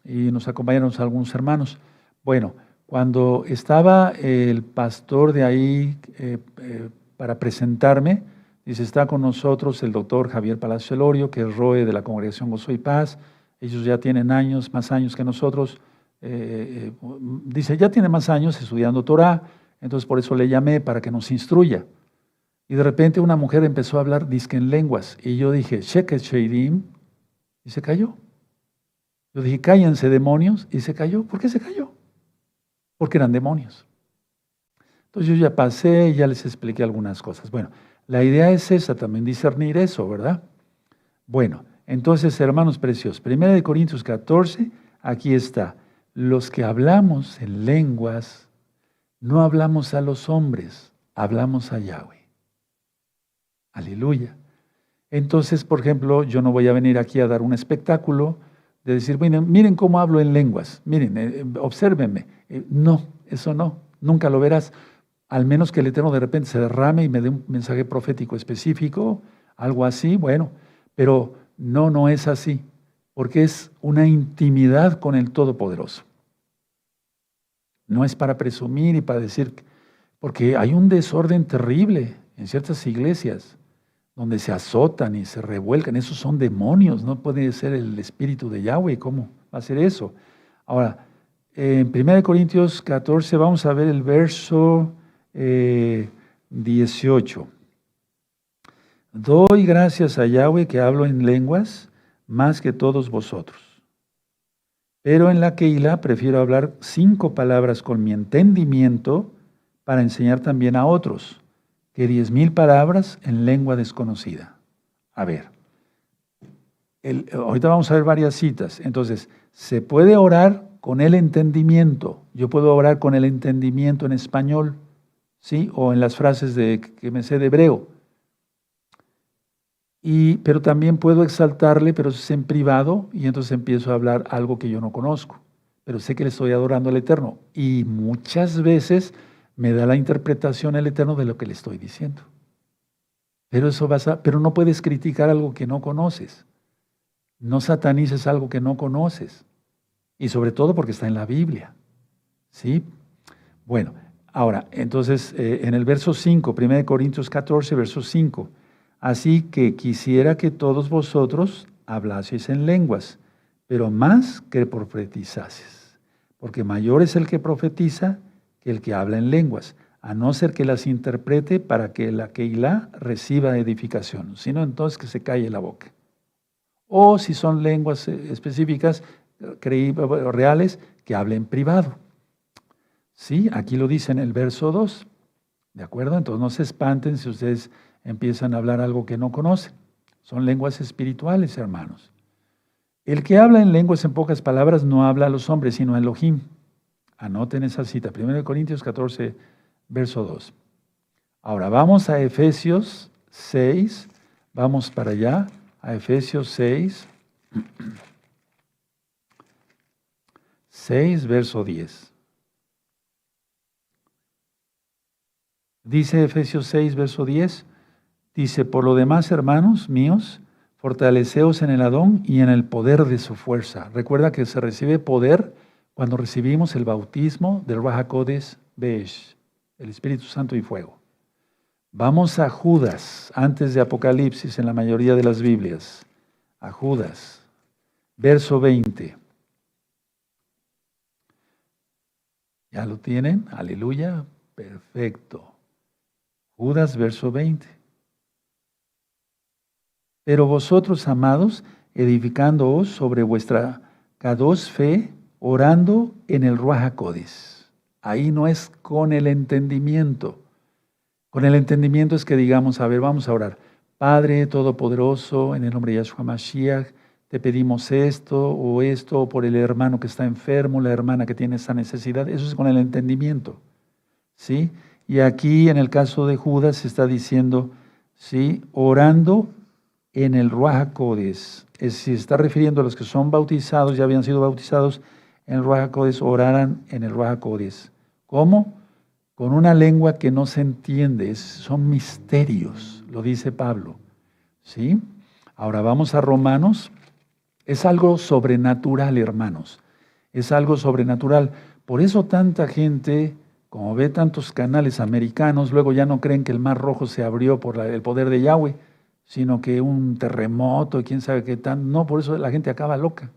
y nos acompañaron algunos hermanos. Bueno, cuando estaba el pastor de ahí para presentarme, dice, está con nosotros el doctor Javier Palacio Elorio, que es ROE de la Congregación Gozo y Paz. Ellos ya tienen años, más años que nosotros. Dice, ya tiene más años estudiando Torah, entonces por eso le llamé para que nos instruya. Y de repente una mujer empezó a hablar dizque en lenguas, y yo dije, Sheket Sheidim, y se cayó. Yo dije, cállense demonios, y se cayó. ¿Por qué se cayó? Porque eran demonios. Entonces yo ya pasé y ya les expliqué algunas cosas. Bueno, la idea es esa, también discernir eso, ¿verdad? Bueno, entonces, hermanos preciosos, 1 Corintios 14, aquí está. Los que hablamos en lenguas, no hablamos a los hombres, hablamos a Yahweh. Aleluya. Entonces, por ejemplo, yo no voy a venir aquí a dar un espectáculo de decir, miren cómo hablo en lenguas, miren, obsérvenme. No, eso no, nunca lo verás. Al menos que el Eterno de repente se derrame y me dé un mensaje profético específico, algo así, bueno, pero no es así, porque es una intimidad con el Todopoderoso. No es para presumir y para decir, porque hay un desorden terrible en ciertas iglesias, donde se azotan y se revuelcan, esos son demonios, no puede ser el Espíritu de Yahweh, ¿cómo va a ser eso? Ahora, en 1 Corintios 14 vamos a ver el verso 18. Doy gracias a Yahweh que hablo en lenguas más que todos vosotros. Pero en la Keilah prefiero hablar 5 palabras con mi entendimiento para enseñar también a otros, que 10,000 palabras en lengua desconocida. A ver, ahorita vamos a ver varias citas. Entonces, se puede orar con el entendimiento. Yo puedo orar con el entendimiento en español, ¿sí? O en las frases que me sé de hebreo. Pero también puedo exaltarle, pero eso es en privado, y entonces empiezo a hablar algo que yo no conozco. Pero sé que le estoy adorando al Eterno. Y muchas veces me da la interpretación el Eterno de lo que le estoy diciendo. Pero no puedes criticar algo que no conoces. No satanices algo que no conoces. Y sobre todo porque está en la Biblia. ¿Sí? Bueno, ahora, entonces, en el verso 5, 1 Corintios 14, verso 5. Así que quisiera que todos vosotros hablaseis en lenguas, pero más que profetizases. Porque mayor es el que profetiza que el que habla en lenguas, a no ser que las interprete para que la Keilah reciba edificación, sino entonces que se calle la boca. O si son lenguas específicas, reales, que hable en privado. Sí, aquí lo dice en el verso 2. ¿De acuerdo? Entonces no se espanten si ustedes empiezan a hablar algo que no conocen. Son lenguas espirituales, hermanos. El que habla en lenguas, en pocas palabras, no habla a los hombres, sino a Elohim. Anoten esa cita, 1 Corintios 14, verso 2. Ahora vamos a Efesios 6, vamos para allá, a Efesios 6, 6, verso 10. Dice Efesios 6, verso 10, dice, por lo demás, hermanos míos, fortaleceos en el Adón y en el poder de su fuerza. Recuerda que se recibe poder cuando recibimos el bautismo del Ruach HaKodesh Be'esh, el Espíritu Santo y fuego. Vamos a Judas, antes de Apocalipsis en la mayoría de las Biblias. A Judas, verso 20. ¿Ya lo tienen? Aleluya. Perfecto. Judas, verso 20. Pero vosotros, amados, edificándoos sobre vuestra Kadosh fe, orando en el Ruach HaKodesh. Ahí no es con el entendimiento. Con el entendimiento es que digamos, a ver, vamos a orar. Padre Todopoderoso, en el nombre de Yahshua Mashiach, te pedimos esto, o por el hermano que está enfermo, la hermana que tiene esa necesidad. Eso es con el entendimiento. ¿Sí? Y aquí, en el caso de Judas, se está diciendo, ¿sí? Orando en el Ruach HaKodesh. Se está refiriendo a los que son bautizados, ya habían sido bautizados en el Ruach HaKodesh, oraran en el Ruach HaKodesh. ¿Cómo? Con una lengua que no se entiende, son misterios, lo dice Pablo. ¿Sí? Ahora vamos a Romanos, Es algo sobrenatural, hermanos. Es algo sobrenatural. Por eso tanta gente, como ve tantos canales americanos, luego ya no creen que el Mar Rojo se abrió por el poder de Yahweh, sino que un terremoto y quién sabe qué tan. No, por eso la gente acaba loca.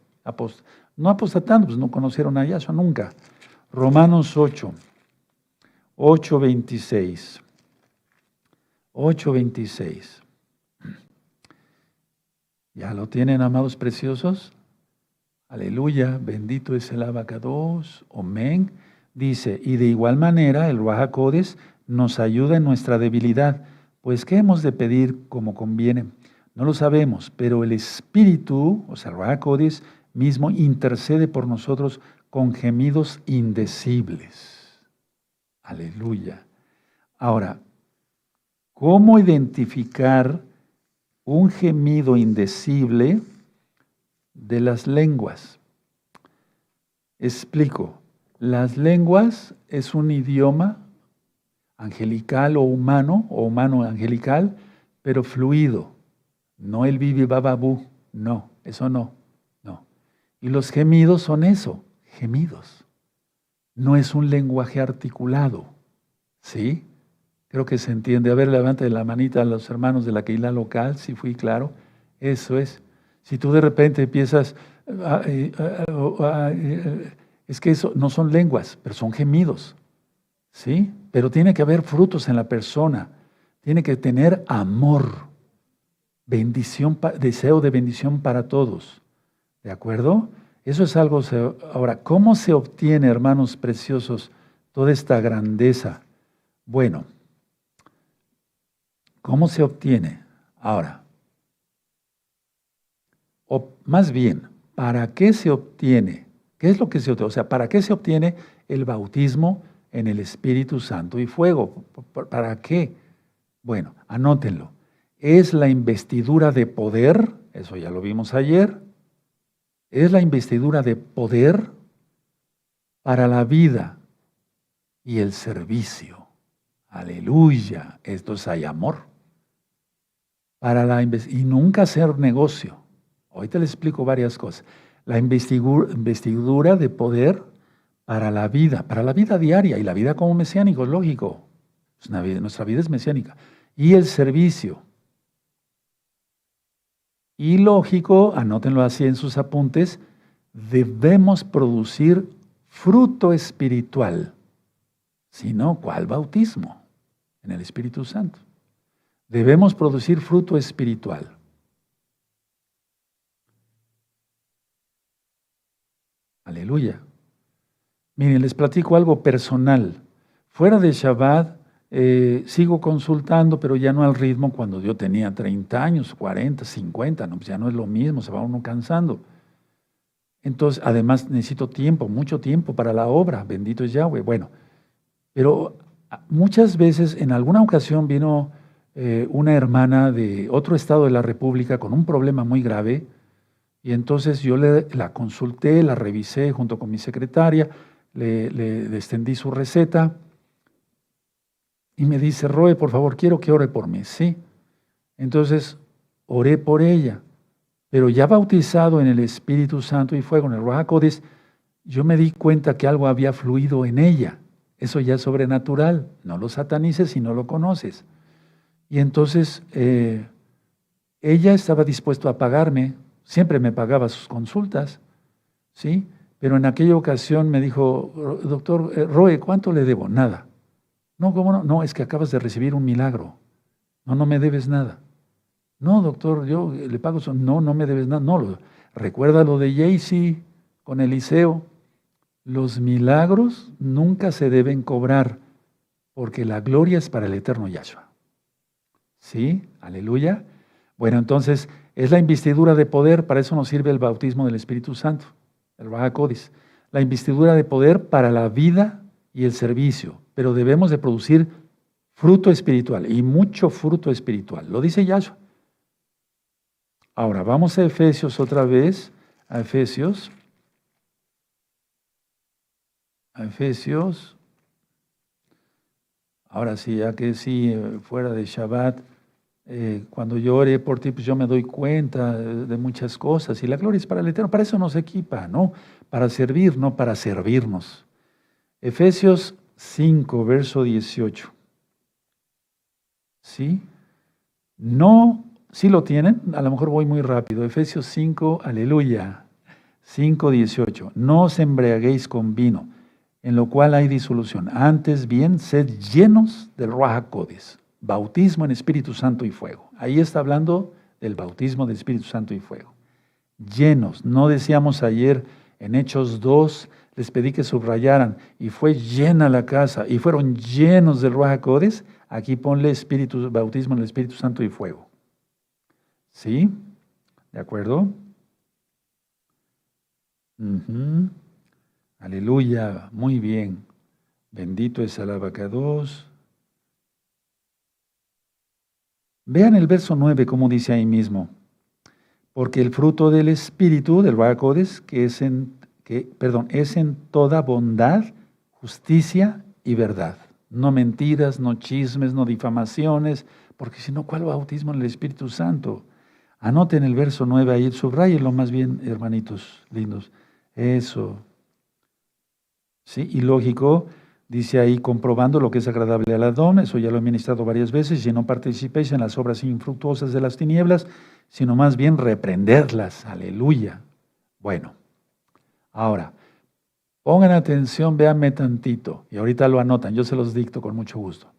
No apostatando, pues no conocieron a Yahshua nunca. Romanos 8, 8:26. 8:26. ¿Ya lo tienen, amados preciosos? Aleluya, bendito es el abacados, amén. Dice, y de igual manera el Ruach HaKodesh nos ayuda en nuestra debilidad, pues ¿qué hemos de pedir como conviene? No lo sabemos, pero el Espíritu, o sea, el Ruach HaKodesh mismo intercede por nosotros con gemidos indecibles. Aleluya. Ahora, ¿cómo identificar un gemido indecible de las lenguas? Explico. Las lenguas es un idioma angelical o humano angelical, pero fluido. No el bibi bababú, no, eso no, no. Y los gemidos son eso, gemidos. No es un lenguaje articulado, ¿sí? Creo que se entiende. A ver, levante la manita a los hermanos de la Keilah local, si fui claro. Eso es. Si tú de repente empiezas, es que eso no son lenguas, pero son gemidos, ¿sí? Pero tiene que haber frutos en la persona. Tiene que tener amor, bendición, deseo de bendición para todos. ¿De acuerdo? Eso es algo. Ahora, ¿cómo se obtiene, hermanos preciosos, toda esta grandeza? Bueno, ¿cómo se obtiene? Ahora, o más bien, ¿para qué se obtiene? ¿Qué es lo que se obtiene? O sea, ¿para qué se obtiene el bautismo en el Espíritu Santo y fuego? ¿Para qué? Bueno, anótenlo. Es la investidura de poder, eso ya lo vimos ayer, es la investidura de poder para la vida y el servicio. Aleluya, esto es hay amor. Y nunca hacer negocio. Ahorita les explico varias cosas. La investidura de poder para la vida diaria y la vida como mesiánico, lógico. Nuestra vida es mesiánica. Y el servicio. Y lógico, anótenlo así en sus apuntes, debemos producir fruto espiritual. Si no, ¿cuál bautismo? En el Espíritu Santo. Debemos producir fruto espiritual. Aleluya. Miren, les platico algo personal. Fuera de Shabbat, sigo consultando, pero ya no al ritmo cuando yo tenía 30 años, 40, 50, no, pues ya no es lo mismo, se va uno cansando. Entonces, además necesito tiempo, mucho tiempo para la obra, bendito es Yahweh. Bueno, pero muchas veces, en alguna ocasión vino una hermana de otro estado de la República con un problema muy grave, y entonces yo la consulté, la revisé junto con mi secretaria, le extendí su receta y me dice, Roe, por favor, quiero que ore por mí. Sí. Entonces oré por ella, pero ya bautizado en el Espíritu Santo y fuego, en el Ruach HaKodesh, yo me di cuenta que algo había fluido en ella. Eso ya es sobrenatural. No lo satanices si no lo conoces. Y entonces ella estaba dispuesta a pagarme. Siempre me pagaba sus consultas, ¿sí? Pero en aquella ocasión me dijo, doctor Roe, ¿cuánto le debo? Nada. No, ¿cómo no? No, es que acabas de recibir un milagro. No, no me debes nada. No, doctor, yo le pago eso. No, no me debes nada. No, recuerda lo de Jaycee con Eliseo. Los milagros nunca se deben cobrar, porque la gloria es para el eterno Yahshua. ¿Sí? Aleluya. Bueno, entonces, es la investidura de poder, para eso nos sirve el bautismo del Espíritu Santo, el Ruach HaKodesh. La investidura de poder para la vida y el servicio, pero debemos de producir fruto espiritual, y mucho fruto espiritual. Lo dice Yahshua. Ahora, vamos a Efesios otra vez, a Efesios. Ahora sí, ya que sí, fuera de Shabbat, Cuando yo oré por ti, pues yo me doy cuenta de muchas cosas. Y la gloria es para el Eterno. Para eso nos equipa, ¿no? Para servir, no para servirnos. Efesios 5, verso 18. ¿Sí? No, ¿sí lo tienen? A lo mejor voy muy rápido. Efesios 5, aleluya. 5, 18. No os embriaguéis con vino, en lo cual hay disolución. Antes bien, sed llenos del Ruach HaKodes, bautismo en Espíritu Santo y fuego. Ahí está hablando del bautismo del Espíritu Santo y fuego. Llenos. No decíamos ayer en Hechos 2, les pedí que subrayaran, y fue llena la casa, y fueron llenos del Ruach HaKodes. Aquí ponle bautismo en el Espíritu Santo y fuego. ¿Sí? ¿De acuerdo? Aleluya, muy bien. Bendito es el abacados. Vean el verso 9, como dice ahí mismo. Porque el fruto del Espíritu, del Ruach HaKodes, es en toda bondad, justicia y verdad. No mentiras, no chismes, no difamaciones, porque si no, ¿cuál bautismo en el Espíritu Santo? Anoten el verso 9 ahí, subrayenlo más bien, hermanitos lindos. Eso. Sí, y lógico, dice ahí, comprobando lo que es agradable al Adón, eso ya lo he ministrado varias veces, y no participéis en las obras infructuosas de las tinieblas, sino más bien reprenderlas. Aleluya. Bueno, ahora, pongan atención, véanme tantito, y ahorita lo anotan, yo se los dicto con mucho gusto.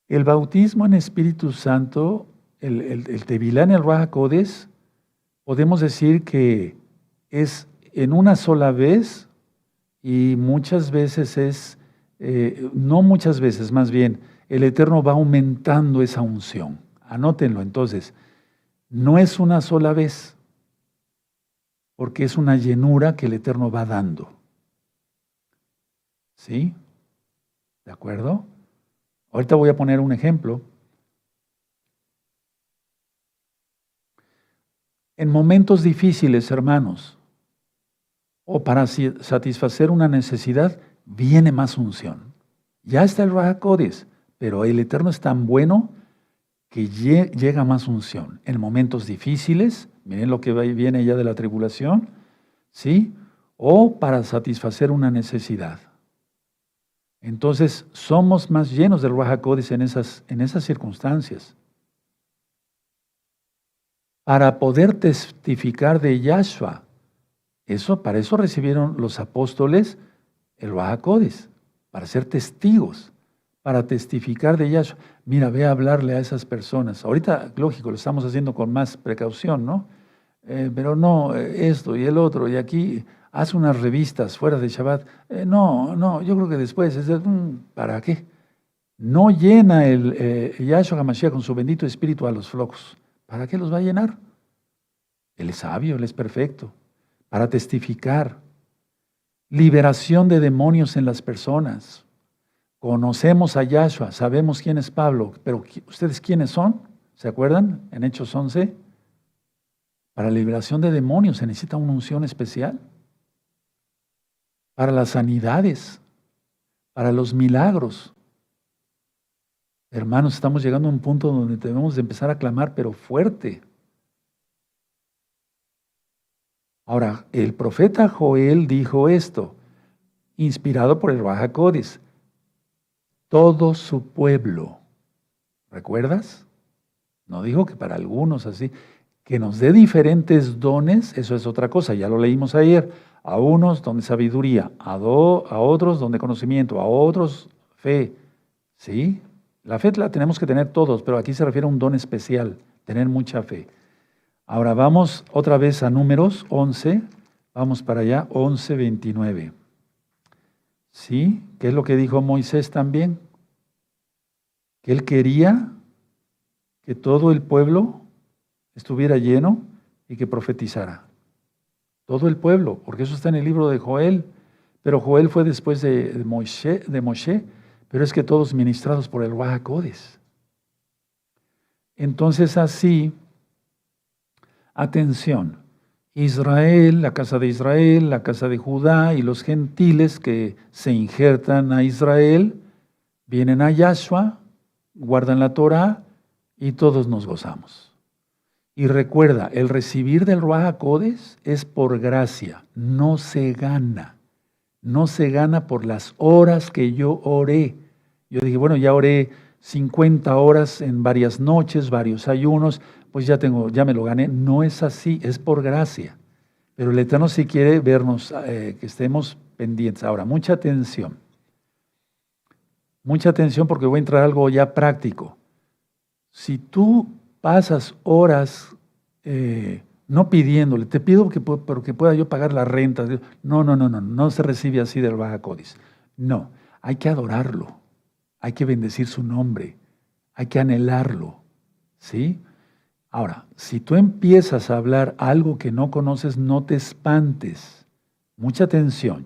El bautismo en Espíritu Santo, el Tevilá en el Ruach HaKodes, podemos decir que es en una sola vez, y muchas veces no muchas veces, más bien, el Eterno va aumentando esa unción. Anótenlo entonces, no es una sola vez, porque es una llenura que el Eterno va dando. ¿Sí? ¿De acuerdo? Ahorita voy a poner un ejemplo. En momentos difíciles, hermanos, o para satisfacer una necesidad, viene más unción. Ya está el Ruach HaKodes, pero el Eterno es tan bueno que llega más unción. En momentos difíciles, miren lo que viene ya de la tribulación, ¿sí? O para satisfacer una necesidad. Entonces, somos más llenos del Ruach HaKodes en esas circunstancias. Para poder testificar de Yahshua, para eso recibieron los apóstoles el Ruach HaKodes, para ser testigos, para testificar de Yahshua. Mira, ve a hablarle a esas personas. Ahorita, lógico, lo estamos haciendo con más precaución, ¿no? Pero no, esto y el otro, y aquí haz unas revistas fuera de Shabbat. No, yo creo que después, ¿para qué? No llena el Yahshua HaMashiach con su bendito espíritu a los flojos. ¿Para qué los va a llenar? Él es sabio, Él es perfecto. Para testificar. Liberación de demonios en las personas. Conocemos a Yahshua, sabemos quién es Pablo, pero ¿ustedes quiénes son? ¿Se acuerdan? En Hechos 11. Para liberación de demonios se necesita una unción especial. Para las sanidades, para los milagros. Hermanos, estamos llegando a un punto donde debemos de empezar a clamar, pero fuerte. Ahora, el profeta Joel dijo esto, inspirado por el Ruach HaKodes. Todo su pueblo, ¿recuerdas? No dijo que para algunos así, que nos dé diferentes dones, eso es otra cosa, ya lo leímos ayer. A unos don de sabiduría, a otros don de conocimiento, a otros fe. ¿Sí? La fe la tenemos que tener todos, pero aquí se refiere a un don especial, tener mucha fe. Ahora vamos otra vez a Números 11, vamos para allá, 11:29. ¿Sí? ¿Qué es lo que dijo Moisés también? Que él quería que todo el pueblo estuviera lleno y que profetizara. Todo el pueblo, porque eso está en el libro de Joel, pero Joel fue después de Moshe, pero es que todos ministrados por el Ruach HaKodes. Entonces así, atención, Israel, la casa de Judá y los gentiles que se injertan a Israel, vienen a Yahshua, guardan la Torah y todos nos gozamos. Y recuerda, el recibir del Ruaj HaKodesh es por gracia, no se gana. No se gana por las horas que yo oré. Yo dije, bueno, ya oré 50 horas en varias noches, varios ayunos, pues ya me lo gané. No es así, es por gracia. Pero el Eterno sí quiere vernos, que estemos pendientes. Ahora, mucha atención porque voy a entrar a algo ya práctico. Si tú pasas horas no pidiéndole, te pido porque pueda yo pagar la renta. No se recibe así del Ruaj HaKodesh. No, hay que adorarlo, hay que bendecir su nombre, hay que anhelarlo, ¿sí? Ahora, si tú empiezas a hablar algo que no conoces, no te espantes. Mucha atención.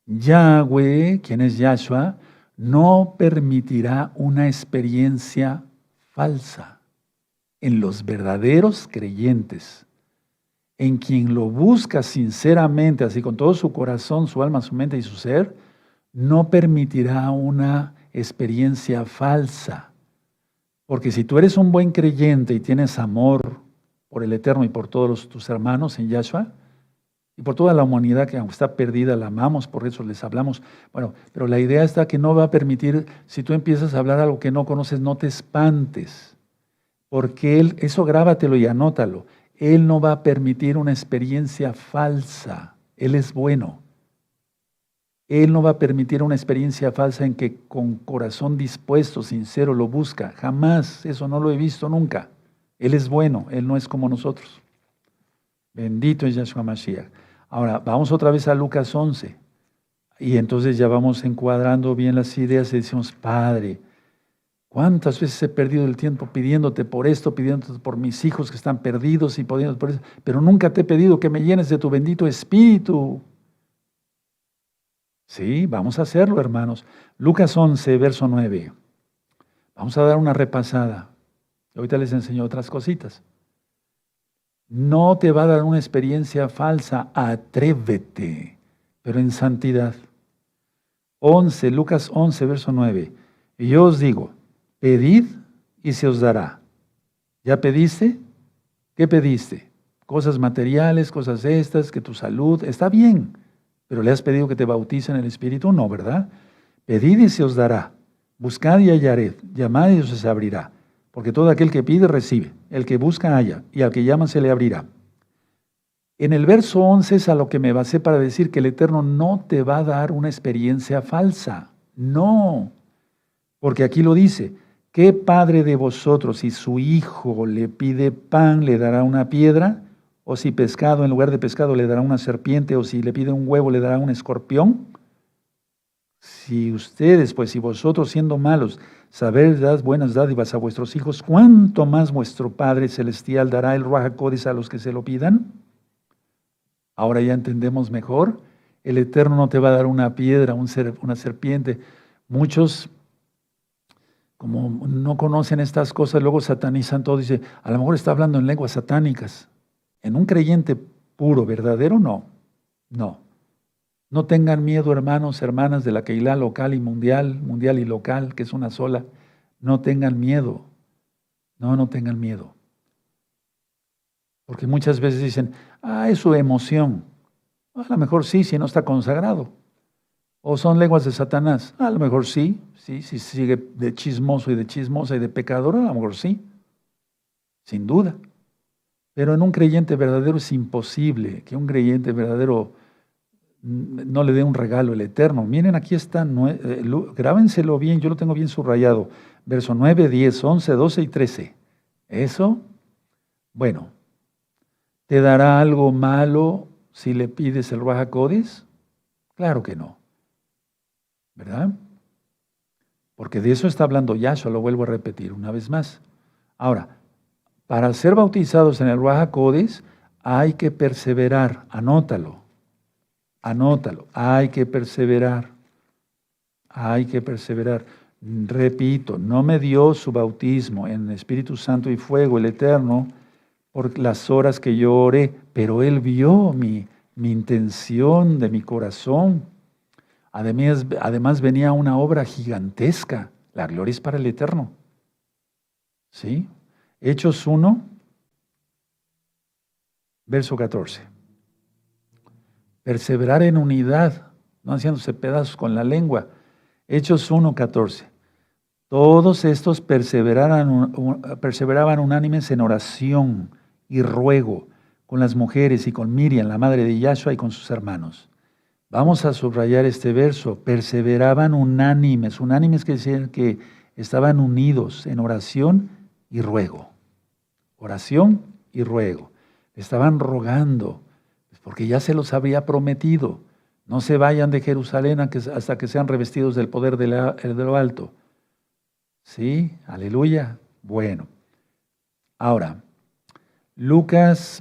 Yahweh, quien es Yahshua, no permitirá una experiencia falsa en los verdaderos creyentes, en quien lo busca sinceramente, así con todo su corazón, su alma, su mente y su ser, no permitirá una experiencia falsa. Porque si tú eres un buen creyente y tienes amor por el Eterno y por todos tus hermanos en Yahshua, y por toda la humanidad que aunque está perdida, la amamos, por eso les hablamos. Bueno, pero la idea está que no va a permitir, si tú empiezas a hablar algo que no conoces, no te espantes. Porque eso grábatelo y anótalo. Él no va a permitir una experiencia falsa. Él es bueno. Él no va a permitir una experiencia falsa en que con corazón dispuesto, sincero, lo busca. Jamás. Eso no lo he visto nunca. Él es bueno. Él no es como nosotros. Bendito es Yahshua Mashiach. Ahora, vamos otra vez a Lucas 11. Y entonces ya vamos encuadrando bien las ideas y decimos, Padre, ¿cuántas veces he perdido el tiempo pidiéndote por esto, pidiéndote por mis hijos que están perdidos y pidiéndote por eso? Pero nunca te he pedido que me llenes de tu bendito Espíritu. Sí, vamos a hacerlo, hermanos. Lucas 11, verso 9. Vamos a dar una repasada. Ahorita les enseño otras cositas. No te va a dar una experiencia falsa, atrévete, pero en santidad. Lucas 11, verso 9. Y yo os digo, pedid y se os dará. ¿Ya pediste? ¿Qué pediste? Cosas materiales, cosas estas, que tu salud, está bien, pero ¿le has pedido que te bauticen en el Espíritu? No, ¿verdad? Pedid y se os dará. Buscad y hallared, llamad y os abrirá. Porque todo aquel que pide, recibe. El que busca, halla. Y al que llama, se le abrirá. En el verso 11 es a lo que me basé para decir que el Eterno no te va a dar una experiencia falsa. No. Porque aquí lo dice. ¿Qué padre de vosotros, si su hijo le pide pan, le dará una piedra? ¿O si pescado, en lugar de pescado, le dará una serpiente? ¿O si le pide un huevo, le dará un escorpión? Si ustedes, pues si vosotros siendo malos, sabéis dar buenas dádivas a vuestros hijos, ¿cuánto más vuestro Padre Celestial dará el Ruaj HaKodesh a los que se lo pidan? Ahora ya entendemos mejor. El Eterno no te va a dar una piedra, una serpiente. Muchos, como no conocen estas cosas, luego satanizan todo. Dice, a lo mejor está hablando en lenguas satánicas. En un creyente puro, verdadero, no. No. No tengan miedo, hermanos, hermanas de la Keilah local y mundial y local, que es una sola. No tengan miedo. No tengan miedo. Porque muchas veces dicen, es su emoción. A lo mejor sí, si no está consagrado. O son lenguas de Satanás. A lo mejor sí, si sigue de chismoso y de chismosa y de pecador, a lo mejor sí. Sin duda. Pero en un creyente verdadero es imposible que un creyente verdadero no le dé un regalo el Eterno. Miren, aquí está, grábenselo bien, yo lo tengo bien subrayado. Verso 9, 10, 11, 12 y 13. Eso, bueno, ¿te dará algo malo si le pides el Ruaj HaKodesh? Claro que no, ¿verdad? Porque de eso está hablando Yahshua, lo vuelvo a repetir una vez más. Ahora, para ser bautizados en el Ruaj HaKodesh hay que perseverar, anótalo, hay que perseverar, Repito, no me dio su bautismo en Espíritu Santo y fuego, el Eterno, por las horas que yo oré, pero Él vio mi intención de mi corazón. Además venía una obra gigantesca, la gloria es para el Eterno. ¿Sí? Hechos 1, verso 14. Perseverar en unidad, no haciéndose pedazos con la lengua. Hechos 1, 14. Todos estos perseveraban unánimes en oración y ruego con las mujeres y con Miriam, la madre de Yahshua, y con sus hermanos. Vamos a subrayar este verso. Perseveraban unánimes. Unánimes quiere decir que estaban unidos en oración y ruego. Oración y ruego. Estaban rogando, porque ya se los había prometido. No se vayan de Jerusalén hasta que sean revestidos del poder de lo alto. ¿Sí? Aleluya. Bueno. Ahora,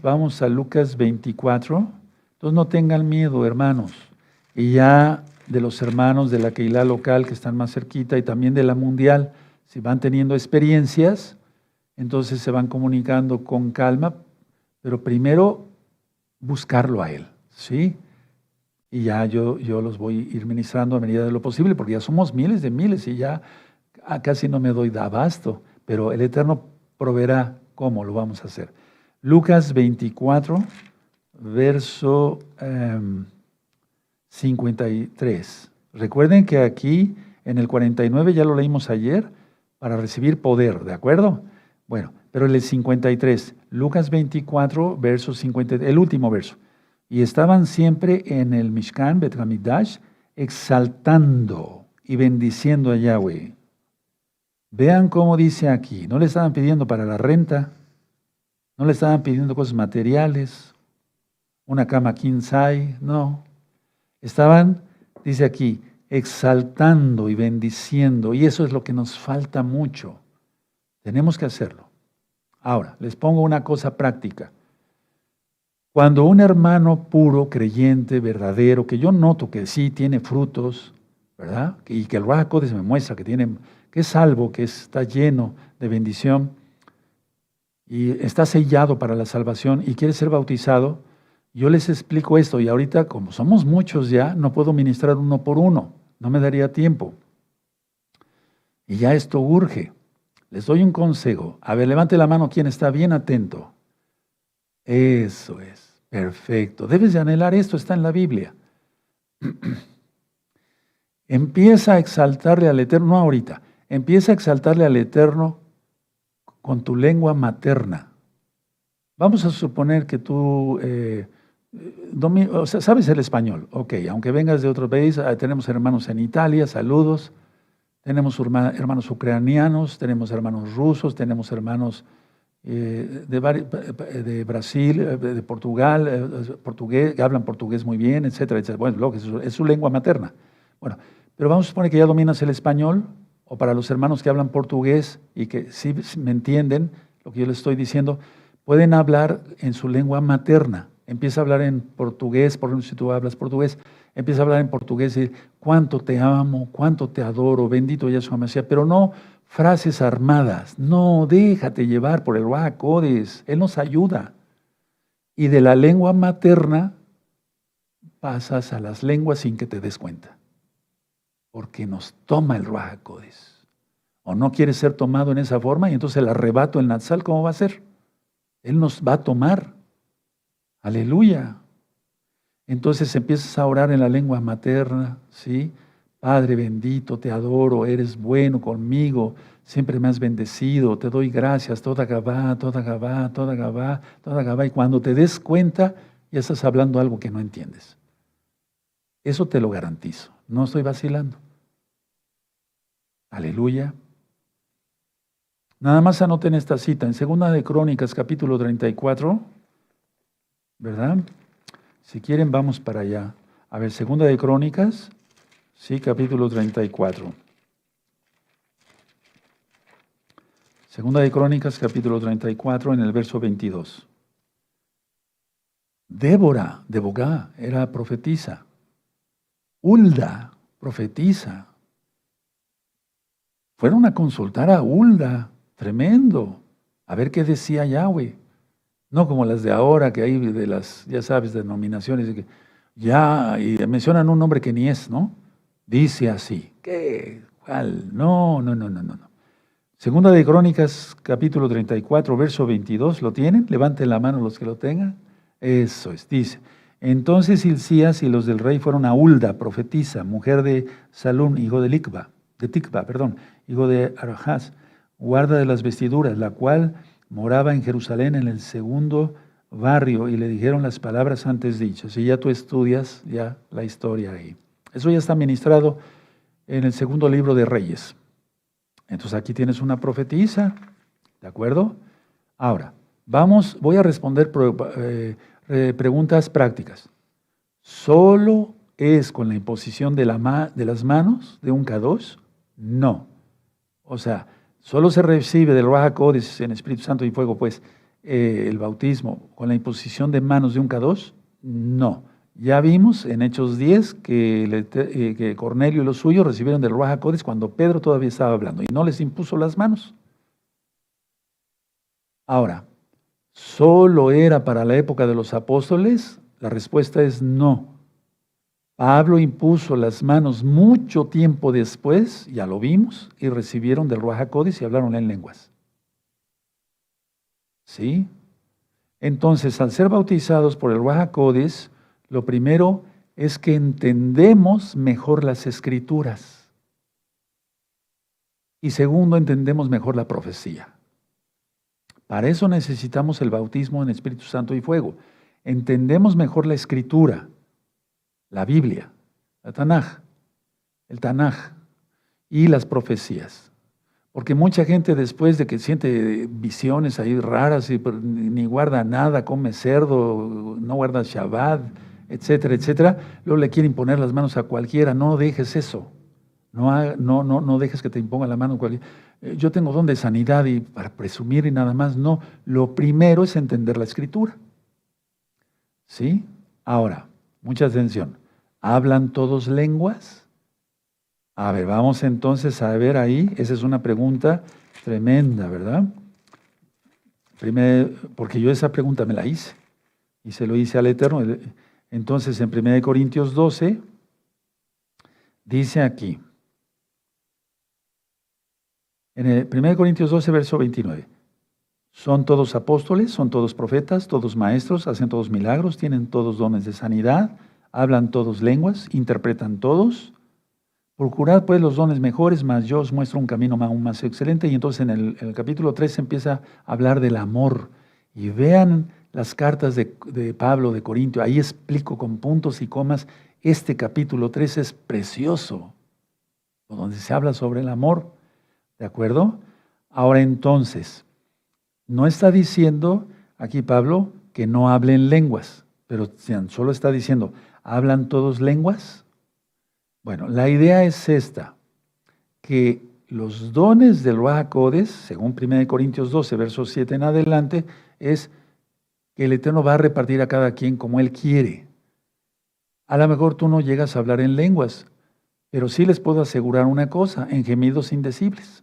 vamos a Lucas 24. Entonces no tengan miedo, hermanos. Y ya de los hermanos de la Keilah local que están más cerquita y también de la mundial, si van teniendo experiencias, entonces se van comunicando con calma, pero primero buscarlo a Él, ¿sí? Y ya yo los voy a ir ministrando a medida de lo posible, porque ya somos miles de miles y ya casi no me doy de abasto, pero el Eterno proveerá cómo lo vamos a hacer. Lucas 24, verso 53. Recuerden que aquí en el 49 ya lo leímos ayer, para recibir poder, ¿de acuerdo? Bueno, pero el 53, Lucas 24, verso 53, el último verso. Y estaban siempre en el Mishkan, Bet Hamikdash, exaltando y bendiciendo a Yahweh. Vean cómo dice aquí, no le estaban pidiendo para la renta, no le estaban pidiendo cosas materiales, una cama king size, no. Estaban, dice aquí, exaltando y bendiciendo, y eso es lo que nos falta mucho. Tenemos que hacerlo. Ahora, les pongo una cosa práctica. Cuando un hermano puro, creyente, verdadero, que yo noto que sí tiene frutos, ¿verdad? Y que el Ruach HaKodesh me muestra que es salvo, que está lleno de bendición y está sellado para la salvación y quiere ser bautizado, yo les explico esto y ahorita, como somos muchos ya, no puedo ministrar uno por uno, no me daría tiempo. Y ya esto urge. Les doy un consejo. A ver, levante la mano quien está bien atento. Eso es, perfecto. Debes de anhelar esto, está en la Biblia. Empieza a exaltarle al Eterno, no ahorita, empieza a exaltarle al Eterno con tu lengua materna. Vamos a suponer que tú sabes el español, ok, aunque vengas de otro país, tenemos hermanos en Italia, saludos, tenemos hermanos ucranianos, tenemos hermanos rusos, tenemos hermanos de Brasil, de Portugal, portugués, que hablan portugués muy bien, etcétera, etcétera. Bueno, es su lengua materna. Bueno, pero vamos a suponer que ya dominas el español, o para los hermanos que hablan portugués y que sí me entienden lo que yo les estoy diciendo, pueden hablar en su lengua materna. Empieza a hablar en portugués, por ejemplo, si tú hablas portugués, empieza a hablar en portugués y cuánto te amo, cuánto te adoro, bendito Yahshua Mashiach, pero no frases armadas, no, déjate llevar por el Ruach HaKodesh, Él nos ayuda. Y de la lengua materna pasas a las lenguas sin que te des cuenta, porque nos toma el Ruach HaKodesh. O no quieres ser tomado en esa forma y entonces el arrebato, el Natsal, ¿cómo va a ser? Él nos va a tomar. Aleluya. Entonces empiezas a orar en la lengua materna, ¿sí? Padre bendito, te adoro, eres bueno conmigo, siempre me has bendecido, te doy gracias, toda Gabá, toda Gabá, toda Gabá, toda Gabá. Y cuando te des cuenta, ya estás hablando algo que no entiendes. Eso te lo garantizo, no estoy vacilando. Aleluya. Nada más anoten esta cita, en 2 de Crónicas, capítulo 34, ¿verdad? Si quieren, vamos para allá. A ver, 2 de Crónicas, sí, capítulo 34. 2 de Crónicas, capítulo 34, en el verso 22. Débora de Bogá era profetisa. Hulda, profetisa. Fueron a consultar a Hulda, tremendo, a ver qué decía Yahweh. No como las de ahora, que hay de las, ya sabes, denominaciones, que ya, y mencionan un nombre que ni es, ¿no? Dice así. ¿Qué? ¿Cuál? No. Segunda de Crónicas, capítulo 34, verso 22, ¿lo tienen? Levanten la mano los que lo tengan. Eso es, dice. Entonces Hilcías y los del rey fueron a Hulda, profetisa, mujer de Salún, hijo de Ticva, hijo de Arahaz, guarda de las vestiduras, la cual moraba en Jerusalén en el segundo barrio, y le dijeron las palabras antes dichas. Y ya tú estudias ya la historia ahí. Eso ya está ministrado en el segundo libro de Reyes. Entonces aquí tienes una profetisa, ¿de acuerdo? Ahora, voy a responder preguntas prácticas. ¿Solo es con la imposición de las manos de un K2? No. O sea, solo se recibe del Ruach HaKodesh en Espíritu Santo y fuego, pues, el bautismo con la imposición de manos de un K2? No. Ya vimos en Hechos 10 que Cornelio y los suyos recibieron del Ruach HaKodesh cuando Pedro todavía estaba hablando y no les impuso las manos. Ahora, ¿solo era para la época de los apóstoles? La respuesta es no. Pablo impuso las manos mucho tiempo después, ya lo vimos, y recibieron del Ruach HaKodesh y hablaron en lenguas. ¿Sí? Entonces, al ser bautizados por el Ruach HaKodesh, lo primero es que entendemos mejor las Escrituras. Y segundo, entendemos mejor la profecía. Para eso necesitamos el bautismo en Espíritu Santo y fuego. Entendemos mejor la Escritura, la Biblia, el Tanaj y las profecías. Porque mucha gente después de que siente visiones ahí raras y ni guarda nada, come cerdo, no guarda Shabbat, etcétera, etcétera, luego le quieren poner las manos a cualquiera. No dejes eso. No dejes que te impongan la mano cualquiera. Yo tengo don de sanidad y para presumir y nada más. No, lo primero es entender la Escritura. ¿Sí? Ahora, mucha atención. ¿Hablan todos lenguas? A ver, vamos entonces a ver ahí. Esa es una pregunta tremenda, ¿verdad? Primero, porque yo esa pregunta me la hice y se lo hice al Eterno. Entonces, en 1 Corintios 12, dice aquí, en el 1 Corintios 12, verso 29, son todos apóstoles, son todos profetas, todos maestros, hacen todos milagros, tienen todos dones de sanidad, hablan todos lenguas, interpretan todos. Procurad pues los dones mejores, mas yo os muestro un camino aún más excelente. Y entonces en el capítulo 3 empieza a hablar del amor. Y vean las cartas de Pablo de Corintio, ahí explico con puntos y comas. Este capítulo 3 es precioso, donde se habla sobre el amor, ¿de acuerdo? Ahora entonces, no está diciendo aquí Pablo que no hablen lenguas, pero solo está diciendo, ¿hablan todos lenguas? Bueno, la idea es esta, que los dones del Ruach HaKodesh, según 1 Corintios 12, versos 7 en adelante, es que el Eterno va a repartir a cada quien como Él quiere. A lo mejor tú no llegas a hablar en lenguas, pero sí les puedo asegurar una cosa, en gemidos indecibles,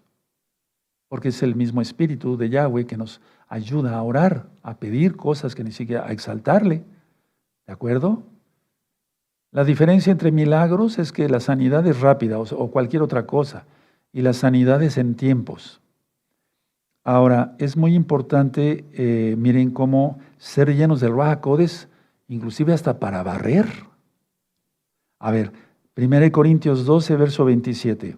porque es el mismo Espíritu de Yahweh que nos ayuda a orar, a pedir cosas que ni siquiera, a exaltarle, ¿de acuerdo? La diferencia entre milagros es que la sanidad es rápida o cualquier otra cosa, y la sanidad es en tiempos. Ahora, es muy importante, miren cómo ser llenos del Ruach HaKodesh, inclusive hasta para barrer. A ver, 1 Corintios 12, verso 27.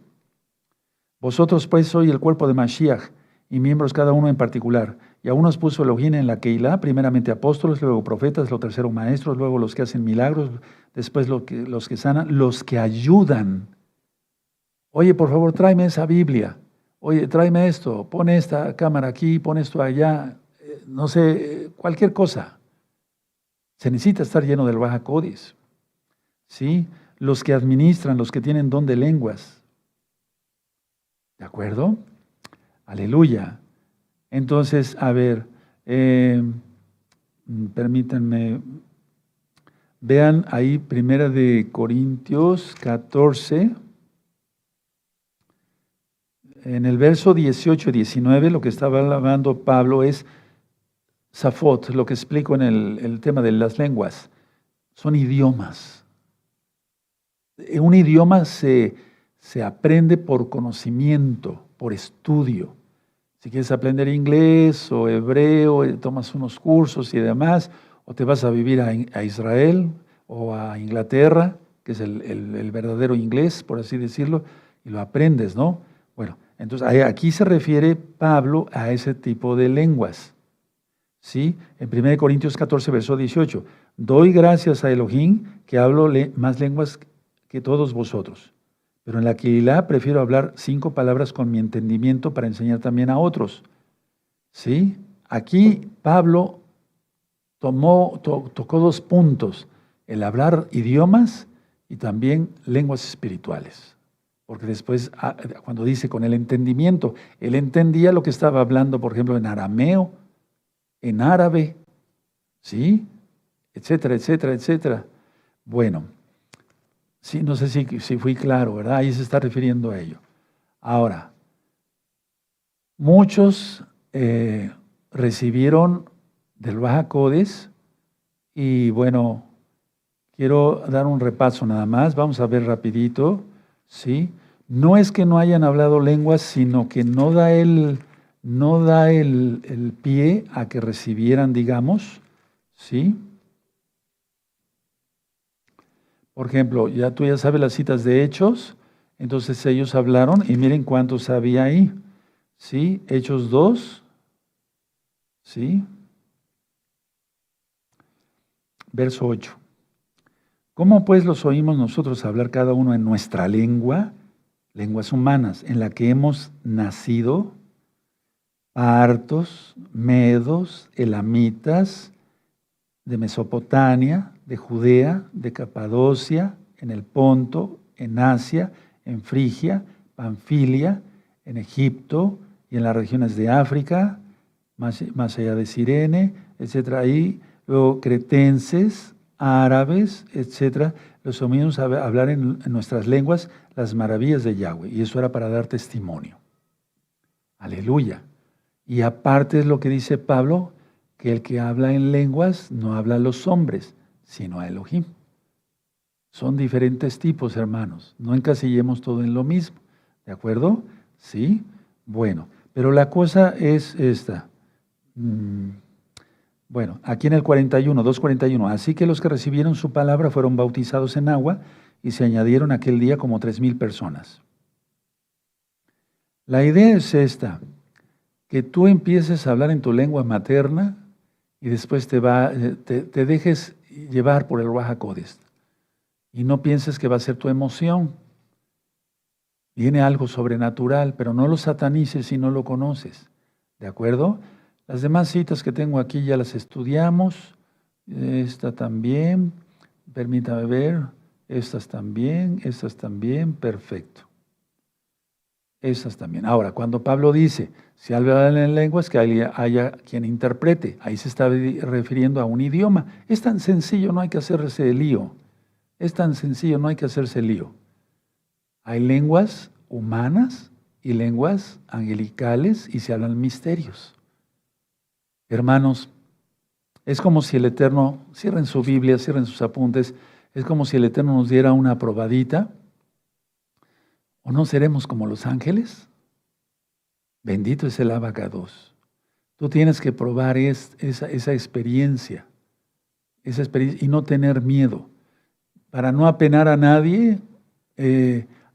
Vosotros pues sois el cuerpo de Mashiach, y miembros cada uno en particular. Y a unos puso Elohim en la Keilah, primeramente apóstoles, luego profetas, lo tercero maestros, luego los que hacen milagros, después los que sanan, los que ayudan. Oye, por favor, tráeme esa Biblia. Oye, tráeme esto, pon esta cámara aquí, pon esto allá. No sé, cualquier cosa. Se necesita estar lleno del Ruach HaKodesh. ¿Sí? Los que administran, los que tienen don de lenguas. ¿De acuerdo? Aleluya. Entonces, a ver, permítanme, vean ahí 1 de Corintios 14, en el verso 18 y 19, lo que estaba hablando Pablo es Safot, lo que explico en el tema de las lenguas, son idiomas. Un idioma se aprende por conocimiento, por estudio. Si quieres aprender inglés o hebreo, tomas unos cursos y demás, o te vas a vivir a Israel o a Inglaterra, que es el verdadero inglés, por así decirlo, y lo aprendes, ¿no? Bueno, entonces aquí se refiere Pablo a ese tipo de lenguas. ¿Sí? En 1 Corintios 14, verso 18, doy gracias a Elohim que hablo más lenguas que todos vosotros, pero en la Keilah prefiero hablar 5 palabras con mi entendimiento para enseñar también a otros. ¿Sí? Aquí Pablo tocó 2 puntos, el hablar idiomas y también lenguas espirituales. Porque después, cuando dice con el entendimiento, él entendía lo que estaba hablando, por ejemplo, en arameo, en árabe, ¿sí? Etcétera, etcétera, etcétera. Bueno, sí, no sé si fui claro, ¿verdad? Ahí se está refiriendo a ello. Ahora, muchos recibieron del Baja Codes y bueno, quiero dar un repaso nada más, vamos a ver rapidito, ¿sí? No es que no hayan hablado lenguas, sino que no da el pie a que recibieran, digamos, ¿sí? Por ejemplo, tú ya sabes las citas de Hechos, entonces ellos hablaron y miren cuántos había ahí, ¿sí? Hechos 2, ¿sí? Verso 8. ¿Cómo pues los oímos nosotros hablar cada uno en nuestra lengua, lenguas humanas, en la que hemos nacido? Partos, medos, elamitas, de Mesopotamia, de Judea, de Capadocia, en el Ponto, en Asia, en Frigia, Panfilia, en Egipto y en las regiones de África, más allá de Cirene, etcétera. Ahí luego cretenses, árabes, etcétera. Los oímos hablar en nuestras lenguas las maravillas de Yahweh. Y eso era para dar testimonio. Aleluya. Y aparte es lo que dice Pablo, que el que habla en lenguas no habla a los hombres, sino a Elohim. Son diferentes tipos, hermanos. No encasillemos todo en lo mismo. ¿De acuerdo? ¿Sí? Bueno, pero la cosa es esta. Bueno, aquí en el 41, 2:41. Así que los que recibieron su palabra fueron bautizados en agua y se añadieron aquel día como 3,000 personas. La idea es esta, que tú empieces a hablar en tu lengua materna y después te dejes llevar por el Ruach HaKodesh. Y no pienses que va a ser tu emoción. Viene algo sobrenatural, pero no lo satanices si no lo conoces. ¿De acuerdo? Las demás citas que tengo aquí ya las estudiamos. Esta también. Permítame ver. Estas también, perfecto. Esas también. Ahora, cuando Pablo dice, si hablan en lenguas, que haya quien interprete. Ahí se está refiriendo a un idioma. Es tan sencillo, no hay que hacerse lío. Es tan sencillo, no hay que hacerse lío. Hay lenguas humanas y lenguas angelicales y se hablan misterios. Hermanos, es como si el Eterno, cierren su Biblia, cierren sus apuntes, es como si el Eterno nos diera una probadita. ¿O no seremos como los ángeles? Bendito es el Abacados. Tú tienes que probar esa experiencia y no tener miedo. Para no apenar a nadie,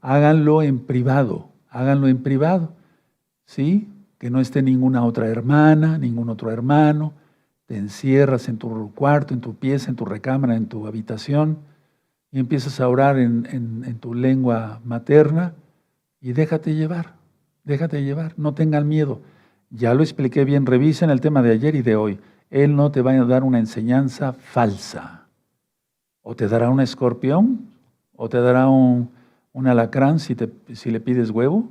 háganlo en privado, ¿sí? Que no esté ninguna otra hermana, ningún otro hermano. Te encierras en tu cuarto, en tu pieza, en tu recámara, en tu habitación y empiezas a orar en tu lengua materna. Y déjate llevar, no tengan miedo. Ya lo expliqué bien, revisen el tema de ayer y de hoy. Él no te va a dar una enseñanza falsa. O te dará un escorpión, o te dará un alacrán si le pides huevo.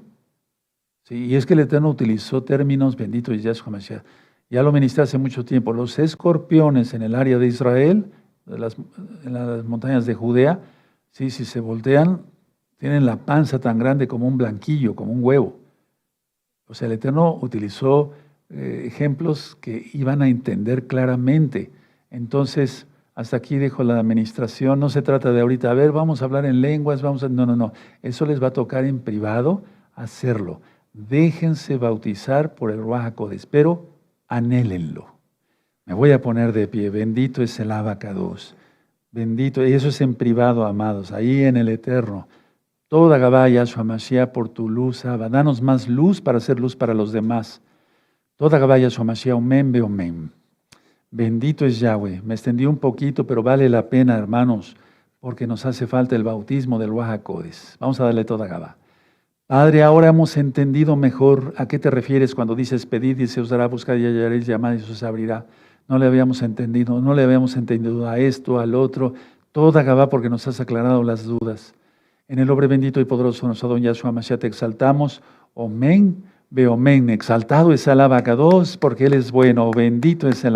Sí, y es que el Eterno utilizó términos benditos, ya lo ministré hace mucho tiempo. Los escorpiones en el área de Israel, en las montañas de Judea, sí, si se voltean, tienen la panza tan grande como un blanquillo, como un huevo. O sea, el Eterno utilizó ejemplos que iban a entender claramente. Entonces, hasta aquí dejo la administración. No se trata de ahorita, a ver, vamos a hablar en lenguas, no. Eso les va a tocar en privado hacerlo. déjense bautizar por el Ruaj HaKodesh, pero anhélenlo. Me voy a poner de pie. Bendito es el Abacados. Bendito, y eso es en privado, amados, ahí en el eterno. Toda Gabá Yahshua Mashiach por tu luz, Abba. Danos más luz para hacer luz para los demás. Toda Gabá Yahshua Mashiach, omen beomen. Bendito es Yahweh. Me extendí un poquito, pero vale la pena, hermanos, porque nos hace falta el bautismo del Ruaj HaKodesh. Vamos a darle toda Gabá. Padre, ahora hemos entendido mejor a qué te refieres cuando dices pedid y se os dará, buscad y hallaréis, llamad y se os abrirá. No le habíamos entendido a esto, al otro. Toda Gabá porque nos has aclarado las dudas. En el nombre bendito y poderoso de nuestro don Yahshua Mashiach te exaltamos. Omen, beomen. Exaltado es el Abacados porque Él es bueno. Bendito es el